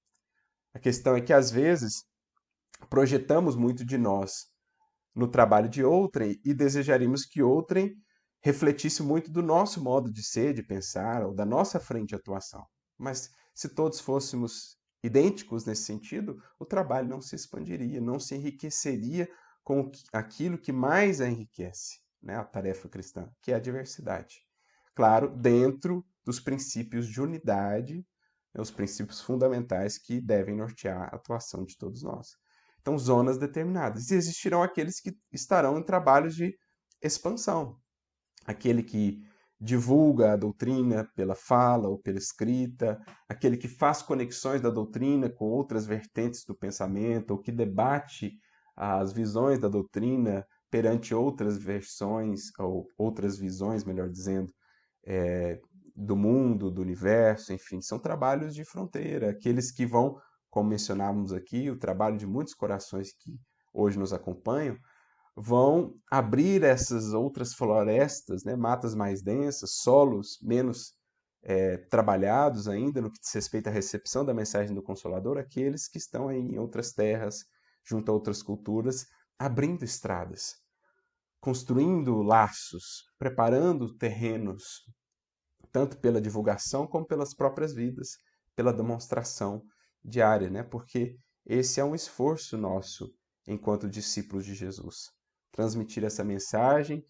A questão é que, às vezes, projetamos muito de nós no trabalho de outrem e desejaríamos que outrem refletisse muito do nosso modo de ser, de pensar, ou da nossa frente de atuação. Mas se todos fôssemos idênticos nesse sentido, o trabalho não se expandiria, não se enriqueceria com aquilo que mais a enriquece, né? A tarefa cristã, que é a diversidade. Claro, dentro dos princípios de unidade, né, os princípios fundamentais que devem nortear a atuação de todos nós. Então, zonas determinadas. E existirão aqueles que estarão em trabalhos de expansão. Aquele que divulga a doutrina pela fala ou pela escrita, aquele que faz conexões da doutrina com outras vertentes do pensamento, ou que debate as visões da doutrina perante outras versões, ou outras visões, melhor dizendo, do mundo, do universo, enfim, são trabalhos de fronteira, aqueles que vão, como mencionávamos aqui, o trabalho de muitos corações que hoje nos acompanham, vão abrir essas outras florestas, né, matas mais densas, solos menos trabalhados ainda no que diz respeito à recepção da mensagem do Consolador, aqueles que estão aí em outras terras, junto a outras culturas, abrindo estradas, construindo laços, preparando terrenos, tanto pela divulgação como pelas próprias vidas, pela demonstração diária, né? Porque esse é um esforço nosso enquanto discípulos de Jesus. Transmitir essa mensagem,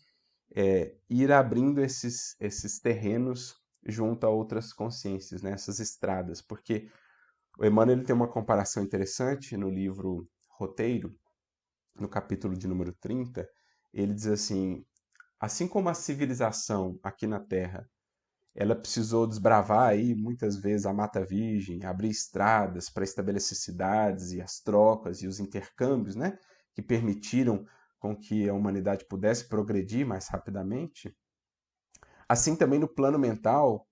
ir abrindo esses terrenos junto a outras consciências, né? Essas estradas. Porque o Emmanuel ele tem uma comparação interessante no livro Roteiro, no capítulo de número 30, ele diz assim como a civilização aqui na Terra ela precisou desbravar aí muitas vezes a Mata Virgem, abrir estradas para estabelecer cidades e as trocas e os intercâmbios, né, que permitiram com que a humanidade pudesse progredir mais rapidamente. Assim também no plano mental,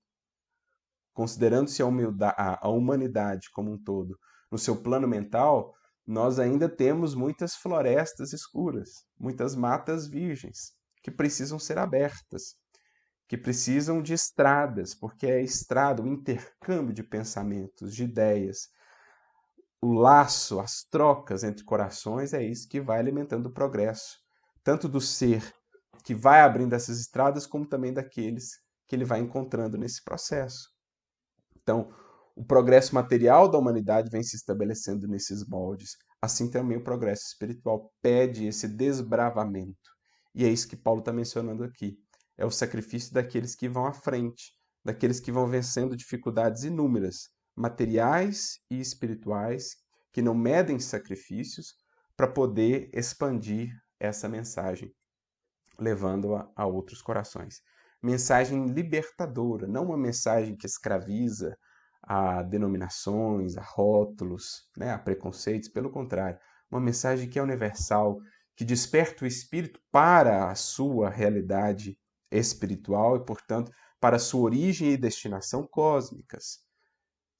considerando-se a humanidade como um todo, no seu plano mental, nós ainda temos muitas florestas escuras, muitas matas virgens que precisam ser abertas, que precisam de estradas, porque é a estrada, o intercâmbio de pensamentos, de ideias, o laço, as trocas entre corações, é isso que vai alimentando o progresso, tanto do ser que vai abrindo essas estradas, como também daqueles que ele vai encontrando nesse processo. Então, o progresso material da humanidade vem se estabelecendo nesses moldes. Assim também o progresso espiritual pede esse desbravamento. E é isso que Paulo está mencionando aqui. É o sacrifício daqueles que vão à frente, daqueles que vão vencendo dificuldades inúmeras, materiais e espirituais, que não medem sacrifícios para poder expandir essa mensagem, levando-a a outros corações. Mensagem libertadora, não uma mensagem que escraviza a denominações, a rótulos, né, a preconceitos, pelo contrário, uma mensagem que é universal, que desperta o espírito para a sua realidade espiritual e, portanto, para a sua origem e destinação cósmicas.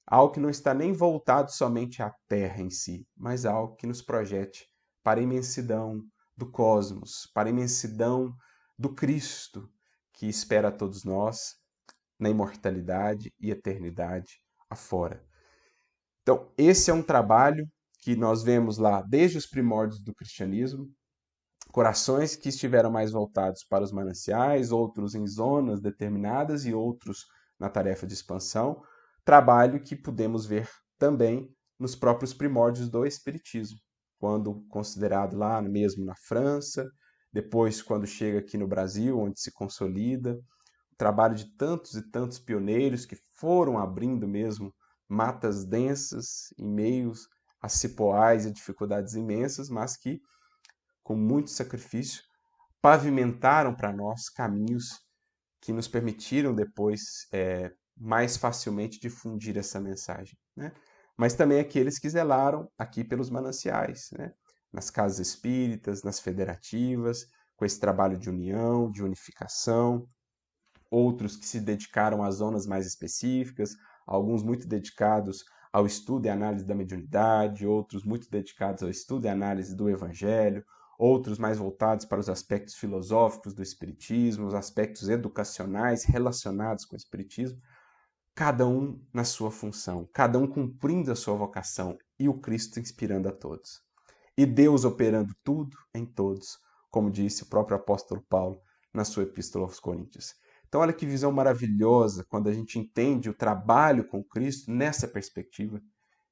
Algo que não está nem voltado somente à Terra em si, mas algo que nos projete para a imensidão do cosmos, para a imensidão do Cristo, que espera a todos nós na imortalidade e eternidade afora. Então, esse é um trabalho que nós vemos lá desde os primórdios do cristianismo, corações que estiveram mais voltados para os mananciais, outros em zonas determinadas e outros na tarefa de expansão, trabalho que podemos ver também nos próprios primórdios do Espiritismo, quando considerado lá mesmo na França, depois quando chega aqui no Brasil, onde se consolida, o trabalho de tantos e tantos pioneiros que foram abrindo mesmo matas densas em meio a cipoais e dificuldades imensas, mas que com muito sacrifício, pavimentaram para nós caminhos que nos permitiram depois mais facilmente difundir essa mensagem, né? Mas também aqueles que zelaram aqui pelos mananciais, né? Nas casas espíritas, nas federativas, com esse trabalho de união, de unificação, outros que se dedicaram a zonas mais específicas, alguns muito dedicados ao estudo e análise da mediunidade, outros muito dedicados ao estudo e análise do evangelho, outros mais voltados para os aspectos filosóficos do espiritismo, os aspectos educacionais relacionados com o espiritismo, cada um na sua função, cada um cumprindo a sua vocação e o Cristo inspirando a todos. E Deus operando tudo em todos, como disse o próprio apóstolo Paulo na sua epístola aos Coríntios. Então, olha que visão maravilhosa quando a gente entende o trabalho com Cristo nessa perspectiva,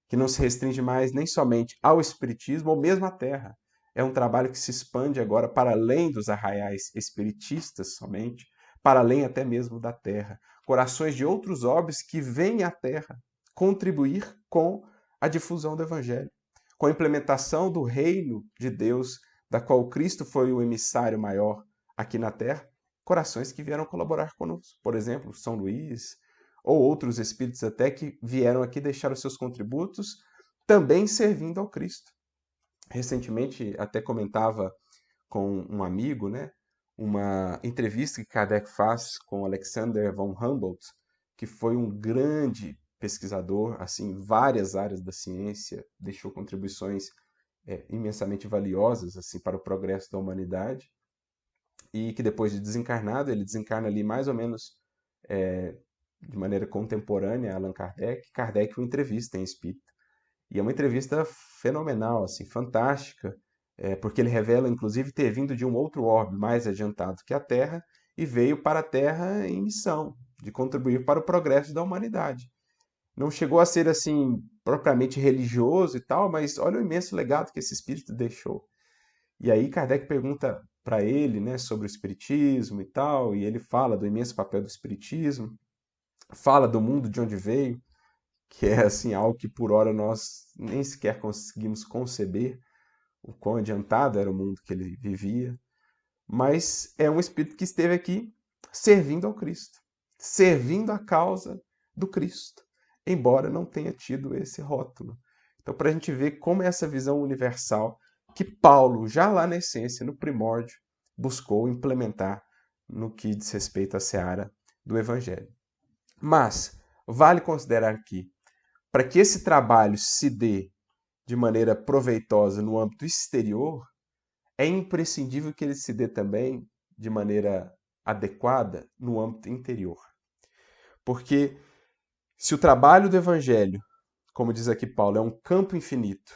que não se restringe mais nem somente ao Espiritismo ou mesmo à Terra. É um trabalho que se expande agora para além dos arraiais espiritistas somente, para além até mesmo da Terra. Corações de outros orbes que vêm à Terra contribuir com a difusão do Evangelho, com a implementação do reino de Deus, da qual Cristo foi o emissário maior aqui na Terra, corações que vieram colaborar conosco. Por exemplo, São Luís, ou outros espíritos até que vieram aqui deixar os seus contributos, também servindo ao Cristo. Recentemente, até comentava com um amigo, né, uma entrevista que Kardec faz com Alexander von Humboldt, que foi um grande pesquisador, assim, em várias áreas da ciência, deixou contribuições imensamente valiosas assim para o progresso da humanidade, e que depois de desencarnado, ele desencarna ali mais ou menos de maneira contemporânea a Allan Kardec. Kardec o entrevista em espírito. E é uma entrevista fenomenal, assim, fantástica, porque ele revela, inclusive, ter vindo de um outro orbe mais adiantado que a Terra e veio para a Terra em missão, de contribuir para o progresso da humanidade. Não chegou a ser, assim, propriamente religioso e tal, mas olha o imenso legado que esse espírito deixou. E aí Kardec pergunta para ele, né, sobre o espiritismo e tal, e ele fala do imenso papel do espiritismo, fala do mundo de onde veio, que é assim algo que por hora nós nem sequer conseguimos conceber o quão adiantado era o mundo que ele vivia, mas é um espírito que esteve aqui servindo ao Cristo, servindo a causa do Cristo, embora não tenha tido esse rótulo. Então, para a gente ver como é essa visão universal que Paulo, já lá na essência, no primórdio, buscou implementar no que diz respeito à seara do Evangelho. Mas vale considerar que, para que esse trabalho se dê de maneira proveitosa no âmbito exterior, é imprescindível que ele se dê também de maneira adequada no âmbito interior. Porque se o trabalho do Evangelho, como diz aqui Paulo, é um campo infinito,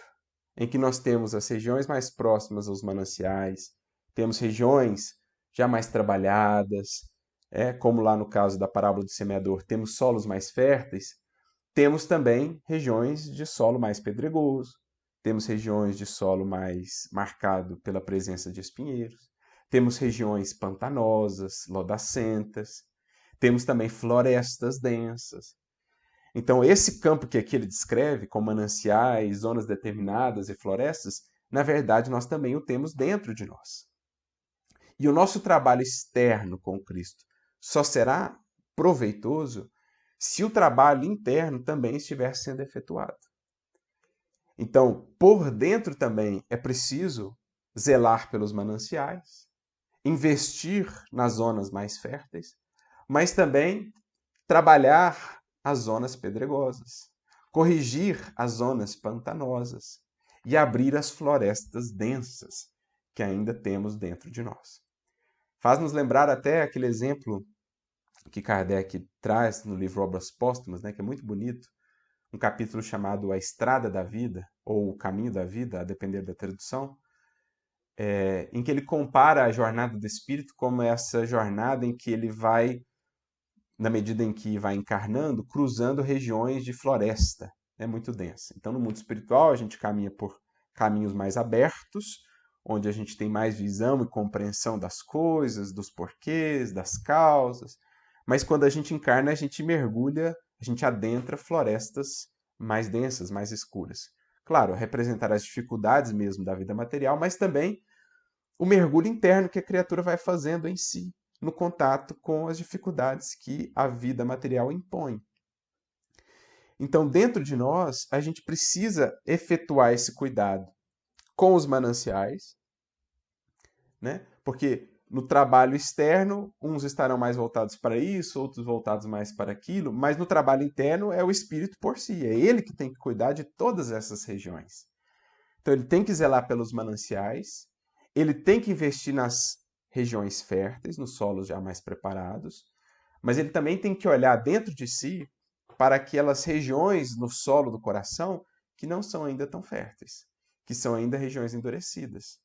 em que nós temos as regiões mais próximas aos mananciais, temos regiões já mais trabalhadas, como lá no caso da parábola do semeador, temos solos mais férteis, temos também regiões de solo mais pedregoso, temos regiões de solo mais marcado pela presença de espinheiros, temos regiões pantanosas, lodacentas, temos também florestas densas. Então, esse campo que aqui ele descreve, com mananciais, zonas determinadas e florestas, na verdade nós também o temos dentro de nós. E o nosso trabalho externo com Cristo só será proveitoso se o trabalho interno também estiver sendo efetuado. Então, por dentro também é preciso zelar pelos mananciais, investir nas zonas mais férteis, mas também trabalhar as zonas pedregosas, corrigir as zonas pantanosas e abrir as florestas densas que ainda temos dentro de nós. Faz-nos lembrar até aquele exemplo que Kardec traz no livro Obras Póstumas, né, que é muito bonito, um capítulo chamado A Estrada da Vida, ou O Caminho da Vida, a depender da tradução, em que ele compara a jornada do espírito como essa jornada em que ele vai, na medida em que vai encarnando, cruzando regiões de floresta, muito densa. Então, no mundo espiritual, a gente caminha por caminhos mais abertos, onde a gente tem mais visão e compreensão das coisas, dos porquês, das causas. Mas quando a gente encarna, a gente mergulha, a gente adentra florestas mais densas, mais escuras. Claro, representar as dificuldades mesmo da vida material, mas também o mergulho interno que a criatura vai fazendo em si, no contato com as dificuldades que a vida material impõe. Então, dentro de nós, a gente precisa efetuar esse cuidado com os mananciais, né? Porque no trabalho externo, uns estarão mais voltados para isso, outros voltados mais para aquilo, mas no trabalho interno é o espírito por si, é ele que tem que cuidar de todas essas regiões. Então ele tem que zelar pelos mananciais, ele tem que investir nas regiões férteis, nos solos já mais preparados, mas ele também tem que olhar dentro de si para aquelas regiões no solo do coração que não são ainda tão férteis, que são ainda regiões endurecidas,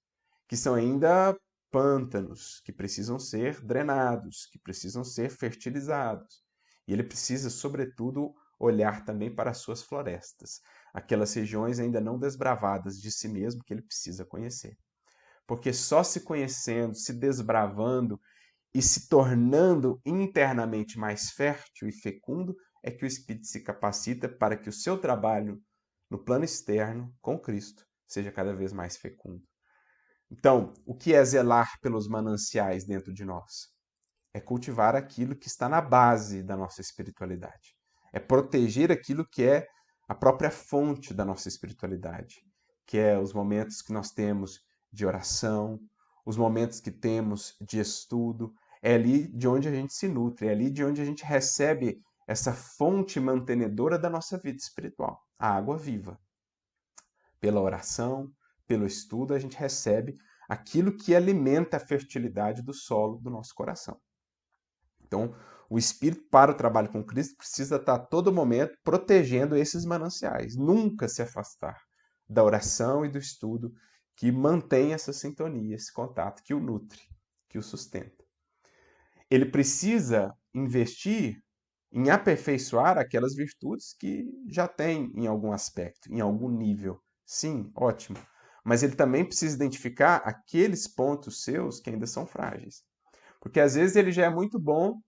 que são ainda pântanos, que precisam ser drenados, que precisam ser fertilizados. E ele precisa, sobretudo, olhar também para as suas florestas, aquelas regiões ainda não desbravadas de si mesmo que ele precisa conhecer. Porque só se conhecendo, se desbravando e se tornando internamente mais fértil e fecundo é que o espírito se capacita para que o seu trabalho no plano externo com Cristo seja cada vez mais fecundo. Então, o que é zelar pelos mananciais dentro de nós? É cultivar aquilo que está na base da nossa espiritualidade. É proteger aquilo que é a própria fonte da nossa espiritualidade, que é os momentos que nós temos de oração, os momentos que temos de estudo. É ali de onde a gente se nutre, é ali de onde a gente recebe essa fonte mantenedora da nossa vida espiritual, a água viva. Pela oração, pelo estudo, a gente recebe aquilo que alimenta a fertilidade do solo do nosso coração. Então, o espírito para o trabalho com Cristo precisa estar a todo momento protegendo esses mananciais, nunca se afastar da oração e do estudo que mantém essa sintonia, esse contato, que o nutre, que o sustenta. Ele precisa investir em aperfeiçoar aquelas virtudes que já tem em algum aspecto, em algum nível. Sim, ótimo. Mas ele também precisa identificar aqueles pontos seus que ainda são frágeis. Porque às vezes ele já é muito bom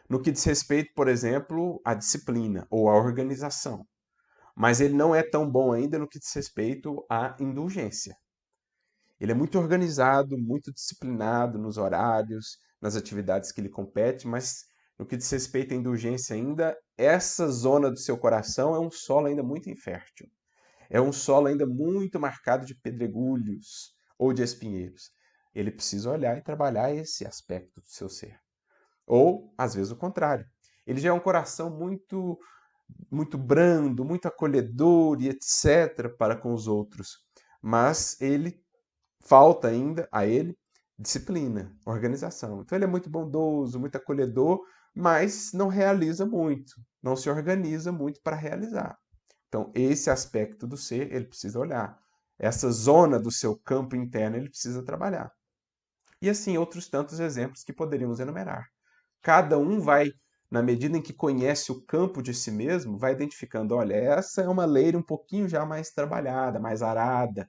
no que diz respeito, por exemplo, à disciplina ou à organização. Mas ele não é tão bom ainda no que diz respeito à indulgência. Ele é muito organizado, muito disciplinado nos horários, nas atividades que ele compete, mas no que diz respeito à indulgência ainda, essa zona do seu coração é um solo ainda muito infértil. É um solo ainda muito marcado de pedregulhos ou de espinheiros. Ele precisa olhar e trabalhar esse aspecto do seu ser. Ou, às vezes, o contrário. Ele já é um coração muito brando, muito acolhedor e etc. para com os outros. Mas falta ainda a ele disciplina, organização. Então ele é muito bondoso, muito acolhedor, mas não realiza muito, não se organiza muito para realizar. Então esse aspecto do ser ele precisa olhar. Essa zona do seu campo interno ele precisa trabalhar. E assim outros tantos exemplos que poderíamos enumerar. Cada um vai, na medida em que conhece o campo de si mesmo, vai identificando, olha, essa é uma leira um pouquinho já mais trabalhada, mais arada,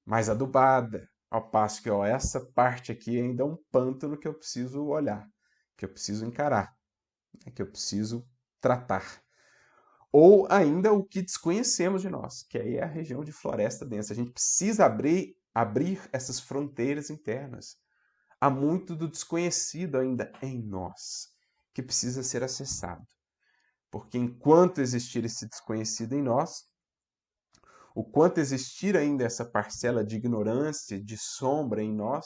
mais adubada, ao passo que essa parte aqui ainda é um pântano que eu preciso olhar, que eu preciso encarar, que eu preciso tratar. Ou ainda o que desconhecemos de nós, que aí é a região de floresta densa. A gente precisa abrir essas fronteiras internas. Há muito do desconhecido ainda em nós, que precisa ser acessado. Porque enquanto existir esse desconhecido em nós, o quanto existir ainda essa parcela de ignorância, de sombra em nós,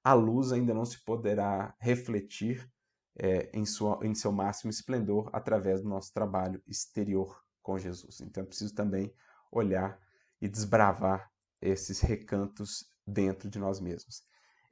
a luz ainda não se poderá refletir em seu máximo esplendor através do nosso trabalho exterior com Jesus. Então é preciso também olhar e desbravar esses recantos dentro de nós mesmos.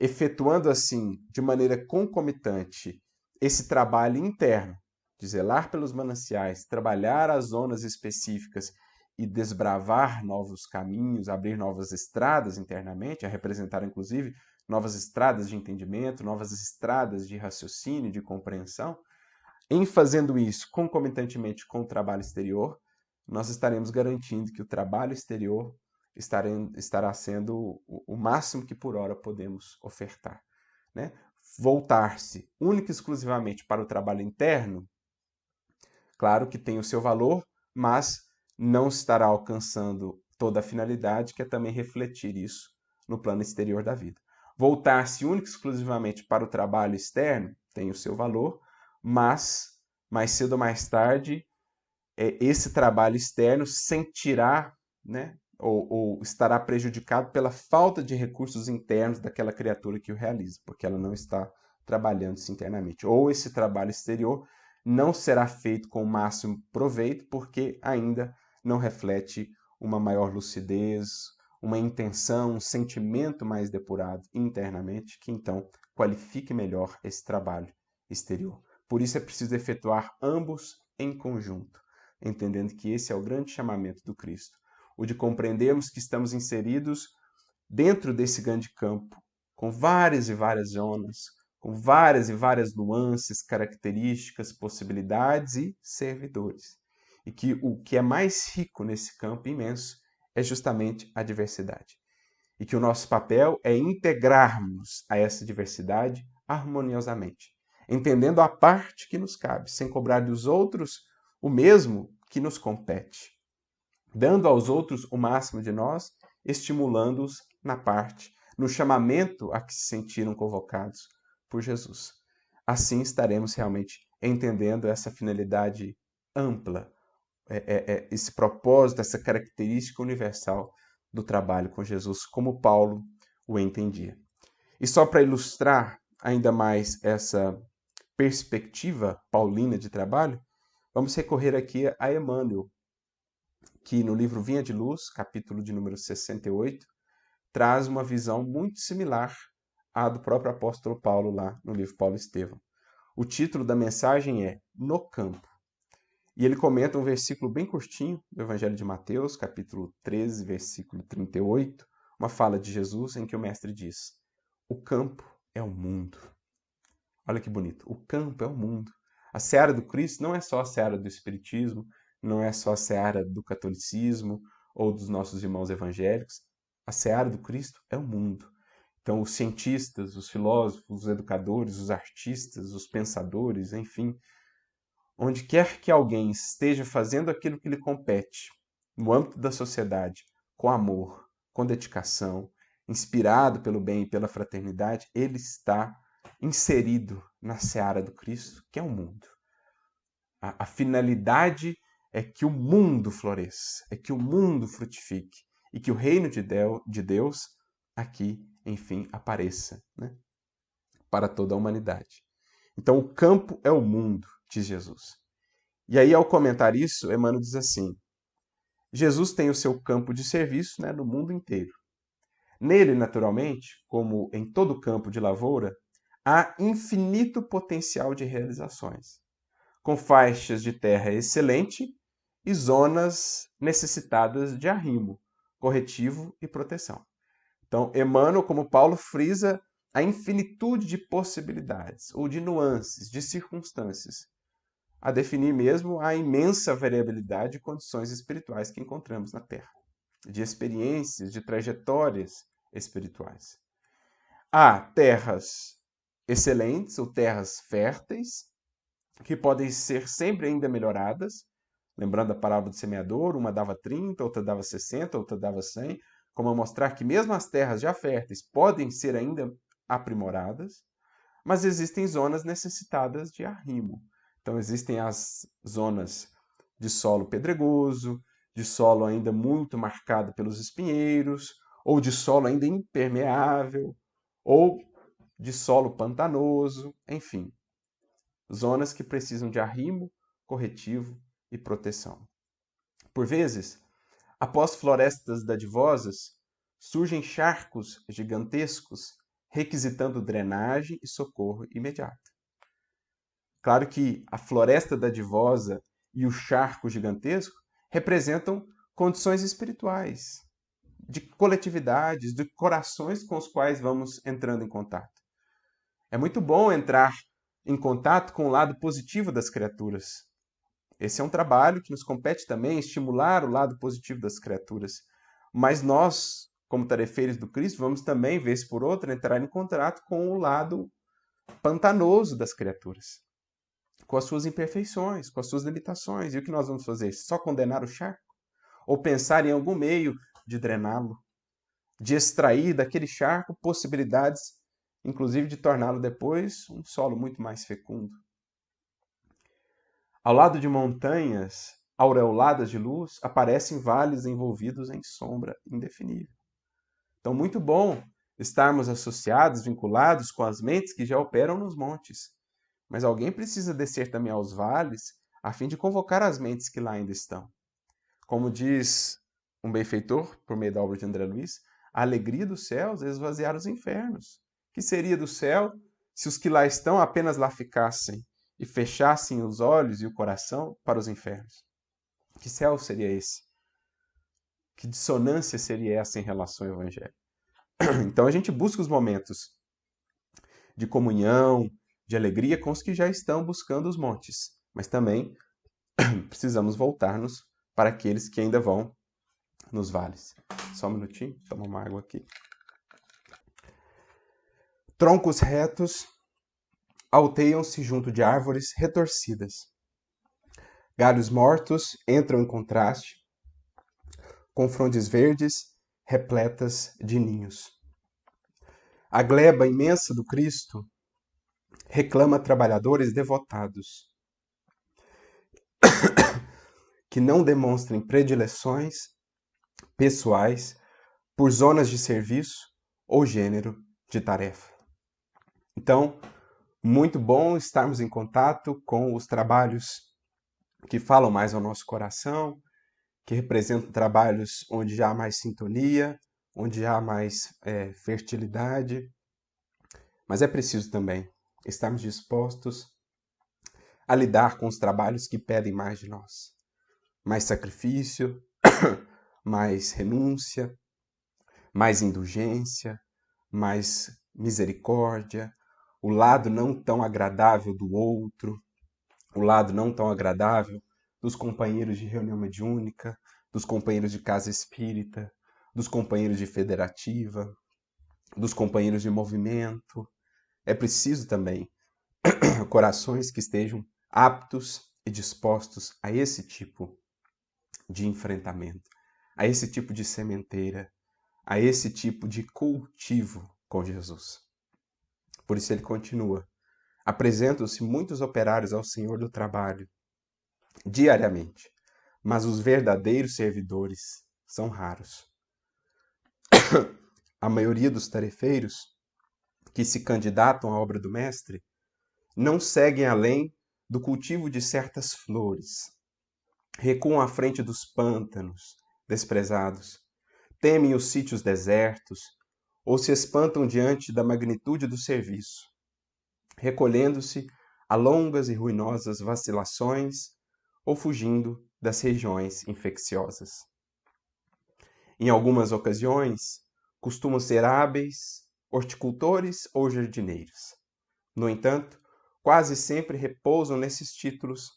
Efetuando assim, de maneira concomitante, esse trabalho interno, de zelar pelos mananciais, trabalhar as zonas específicas e desbravar novos caminhos, abrir novas estradas internamente, a representar inclusive novas estradas de entendimento, novas estradas de raciocínio, de compreensão. Em fazendo isso concomitantemente com o trabalho exterior, nós estaremos garantindo que o trabalho exterior estará sendo o máximo que por hora podemos ofertar. Né? Voltar-se única e exclusivamente para o trabalho interno, claro que tem o seu valor, mas não estará alcançando toda a finalidade, que é também refletir isso no plano exterior da vida. Voltar-se única e exclusivamente para o trabalho externo tem o seu valor, mas mais cedo ou mais tarde esse trabalho externo sentirá, né, ou estará prejudicado pela falta de recursos internos daquela criatura que o realiza, porque ela não está trabalhando-se internamente. Ou esse trabalho exterior não será feito com o máximo proveito, porque ainda não reflete uma maior lucidez, uma intenção, um sentimento mais depurado internamente, que então qualifique melhor esse trabalho exterior. Por isso é preciso efetuar ambos em conjunto, entendendo que esse é o grande chamamento do Cristo, o de compreendermos que estamos inseridos dentro desse grande campo, com várias e várias zonas, com várias e várias nuances, características, possibilidades e servidores. E que o que é mais rico nesse campo imenso é justamente a diversidade. E que o nosso papel é integrarmos a essa diversidade harmoniosamente, entendendo a parte que nos cabe, sem cobrar dos outros o mesmo que nos compete, dando aos outros o máximo de nós, estimulando-os na parte, no chamamento a que se sentiram convocados por Jesus. Assim estaremos realmente entendendo essa finalidade ampla, esse propósito, essa característica universal do trabalho com Jesus, como Paulo o entendia. E só para ilustrar ainda mais essa perspectiva paulina de trabalho, vamos recorrer aqui a Emmanuel, que no livro Vinha de Luz, capítulo de número 68, traz uma visão muito similar à do próprio apóstolo Paulo lá no livro Paulo e Estevão. O título da mensagem é No Campo. E ele comenta um versículo bem curtinho do Evangelho de Mateus, capítulo 13, versículo 38, uma fala de Jesus em que o mestre diz: o campo é o mundo. Olha que bonito. O campo é o mundo. A seara do Cristo não é só a seara do Espiritismo, não é só a seara do catolicismo ou dos nossos irmãos evangélicos. A seara do Cristo é o mundo. Então, os cientistas, os filósofos, os educadores, os artistas, os pensadores, enfim, onde quer que alguém esteja fazendo aquilo que lhe compete, no âmbito da sociedade, com amor, com dedicação, inspirado pelo bem e pela fraternidade, ele está inserido na seara do Cristo, que é o mundo. A finalidade é que o mundo floresça, é que o mundo frutifique e que o reino de Deus aqui, enfim, apareça, né, para toda a humanidade. Então, o campo é o mundo, diz Jesus. E aí, ao comentar isso, Emmanuel diz assim: Jesus tem o seu campo de serviço, né, no mundo inteiro. Nele, naturalmente, como em todo campo de lavoura, há infinito potencial de realizações, com faixas de terra excelente e zonas necessitadas de arrimo, corretivo e proteção. Então, Emmanuel, como Paulo, frisa a infinitude de possibilidades, ou de nuances, de circunstâncias, a definir mesmo a imensa variabilidade de condições espirituais que encontramos na Terra, de experiências, de trajetórias espirituais. Há terras excelentes ou terras férteis, que podem ser sempre ainda melhoradas, lembrando a parábola do semeador, uma dava 30, outra dava 60, outra dava 100, como a mostrar que mesmo as terras já férteis podem ser ainda aprimoradas, mas existem zonas necessitadas de arrimo. Então existem as zonas de solo pedregoso, de solo ainda muito marcado pelos espinheiros, ou de solo ainda impermeável, ou de solo pantanoso, enfim, zonas que precisam de arrimo, corretivo e proteção. Por vezes, após florestas dadivosas, surgem charcos gigantescos requisitando drenagem e socorro imediato. Claro que a floresta dadivosa e o charco gigantesco representam condições espirituais, de coletividades, de corações com os quais vamos entrando em contato. É muito bom entrar em contato com o lado positivo das criaturas. Esse é um trabalho que nos compete também, estimular o lado positivo das criaturas. Mas nós, como tarefeiros do Cristo, vamos também, vez por outra, entrar em contato com o lado pantanoso das criaturas, com as suas imperfeições, com as suas limitações. E o que nós vamos fazer? Só condenar o charco? Ou pensar em algum meio de drená-lo, de extrair daquele charco possibilidades, inclusive de torná-lo depois um solo muito mais fecundo? Ao lado de montanhas aureoladas de luz, aparecem vales envolvidos em sombra indefinível. Então, muito bom estarmos associados, vinculados com as mentes que já operam nos montes. Mas alguém precisa descer também aos vales, a fim de convocar as mentes que lá ainda estão. Como diz um benfeitor, por meio da obra de André Luiz, a alegria dos céus é esvaziar os infernos. Que seria do céu se os que lá estão apenas lá ficassem e fechassem os olhos e o coração para os infernos? Que céu seria esse? Que dissonância seria essa em relação ao Evangelho? Então a gente busca os momentos de comunhão, de alegria com os que já estão buscando os montes, mas também precisamos voltar-nos para aqueles que ainda vão nos vales. Só um minutinho, tomar uma água aqui. Troncos retos alteiam-se junto de árvores retorcidas. Galhos mortos entram em contraste com frondes verdes repletas de ninhos. A gleba imensa do Cristo reclama trabalhadores devotados, que não demonstrem predileções pessoais por zonas de serviço ou gênero de tarefa. Então, muito bom estarmos em contato com os trabalhos que falam mais ao nosso coração, que representam trabalhos onde há mais sintonia, onde há mais fertilidade, mas é preciso também estarmos dispostos a lidar com os trabalhos que pedem mais de nós. Mais sacrifício, mais renúncia, mais indulgência, mais misericórdia, o lado não tão agradável do outro, o lado não tão agradável dos companheiros de reunião mediúnica, dos companheiros de casa espírita, dos companheiros de federativa, dos companheiros de movimento. É preciso também corações que estejam aptos e dispostos a esse tipo de enfrentamento, a esse tipo de sementeira, a esse tipo de cultivo com Jesus. Por isso ele continua: apresentam-se muitos operários ao Senhor do trabalho diariamente, mas os verdadeiros servidores são raros. A maioria dos tarefeiros que se candidatam à obra do Mestre não seguem além do cultivo de certas flores, recuam à frente dos pântanos desprezados, temem os sítios desertos ou se espantam diante da magnitude do serviço, recolhendo-se a longas e ruinosas vacilações ou fugindo das regiões infecciosas. Em algumas ocasiões, costumam ser hábeis horticultores ou jardineiros. No entanto, quase sempre repousam nesses títulos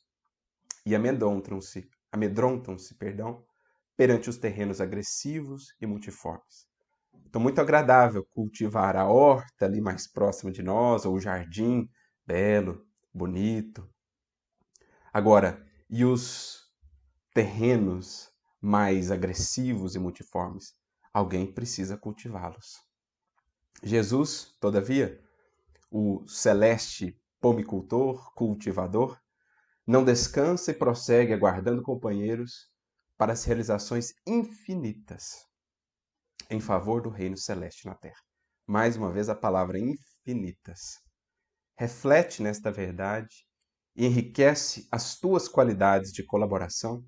e amedrontam-se, perante os terrenos agressivos e multiformes. Então, muito agradável cultivar a horta ali mais próxima de nós, ou o jardim belo, bonito. Agora, e os terrenos mais agressivos e multiformes? Alguém precisa cultivá-los. Jesus, todavia, o celeste pomicultor, cultivador, não descansa e prossegue aguardando companheiros para as realizações infinitas em favor do reino celeste na terra. Mais uma vez a palavra infinitas. Reflete nesta verdade e enriquece as tuas qualidades de colaboração,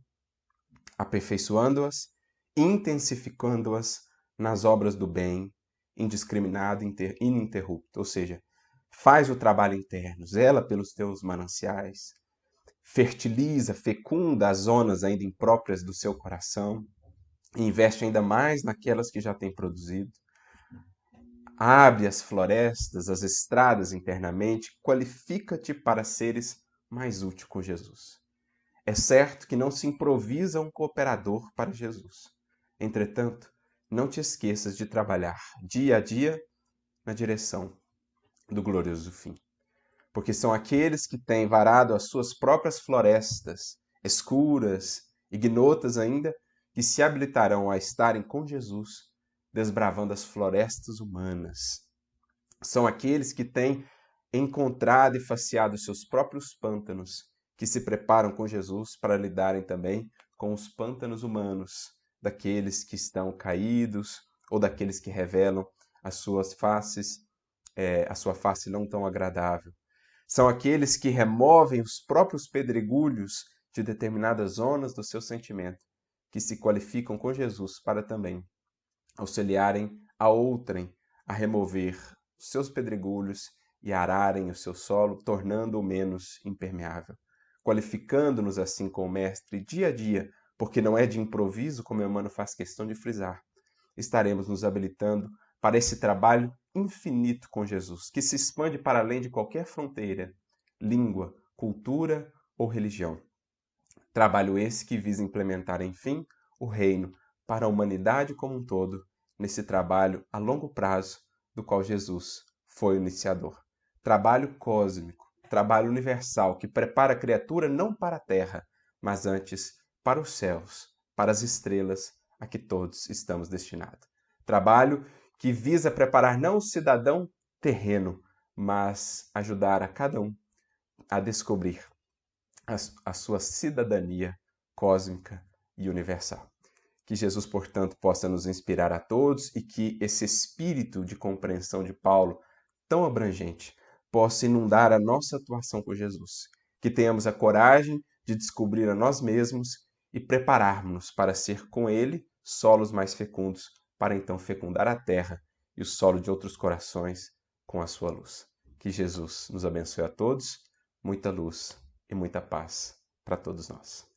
aperfeiçoando-as, intensificando-as nas obras do bem, indiscriminado e ininterrupto. Ou seja, faz o trabalho interno, zela pelos teus mananciais, fertiliza, fecunda as zonas ainda impróprias do seu coração, e investe ainda mais naquelas que já tem produzido. Abre as florestas, as estradas internamente, qualifica-te para seres mais útil com Jesus. É certo que não se improvisa um cooperador para Jesus. Entretanto, não te esqueças de trabalhar dia a dia na direção do glorioso fim. Porque são aqueles que têm varado as suas próprias florestas, escuras, ignotas ainda, que se habilitarão a estarem com Jesus, desbravando as florestas humanas. São aqueles que têm encontrado e faceado seus próprios pântanos, que se preparam com Jesus para lidarem também com os pântanos humanos, daqueles que estão caídos ou daqueles que revelam as suas faces, a sua face não tão agradável. São aqueles que removem os próprios pedregulhos de determinadas zonas do seu sentimento, que se qualificam com Jesus para também auxiliarem a outrem a remover os seus pedregulhos e ararem o seu solo, tornando-o menos impermeável. Qualificando-nos assim com o Mestre dia a dia, porque não é de improviso, como Emmanuel faz questão de frisar, estaremos nos habilitando para esse trabalho infinito com Jesus, que se expande para além de qualquer fronteira, língua, cultura ou religião. Trabalho esse que visa implementar, enfim, o reino para a humanidade como um todo, nesse trabalho a longo prazo do qual Jesus foi o iniciador. Trabalho cósmico, trabalho universal, que prepara a criatura não para a terra, mas antes para os céus, para as estrelas a que todos estamos destinados. Trabalho que visa preparar não o cidadão terreno, mas ajudar a cada um a descobrir a sua cidadania cósmica e universal. Que Jesus, portanto, possa nos inspirar a todos e que esse espírito de compreensão de Paulo, tão abrangente, possa inundar a nossa atuação com Jesus. Que tenhamos a coragem de descobrir a nós mesmos e prepararmos-nos para ser com Ele solos mais fecundos, para então fecundar a terra e o solo de outros corações com a sua luz. Que Jesus nos abençoe a todos, muita luz e muita paz para todos nós.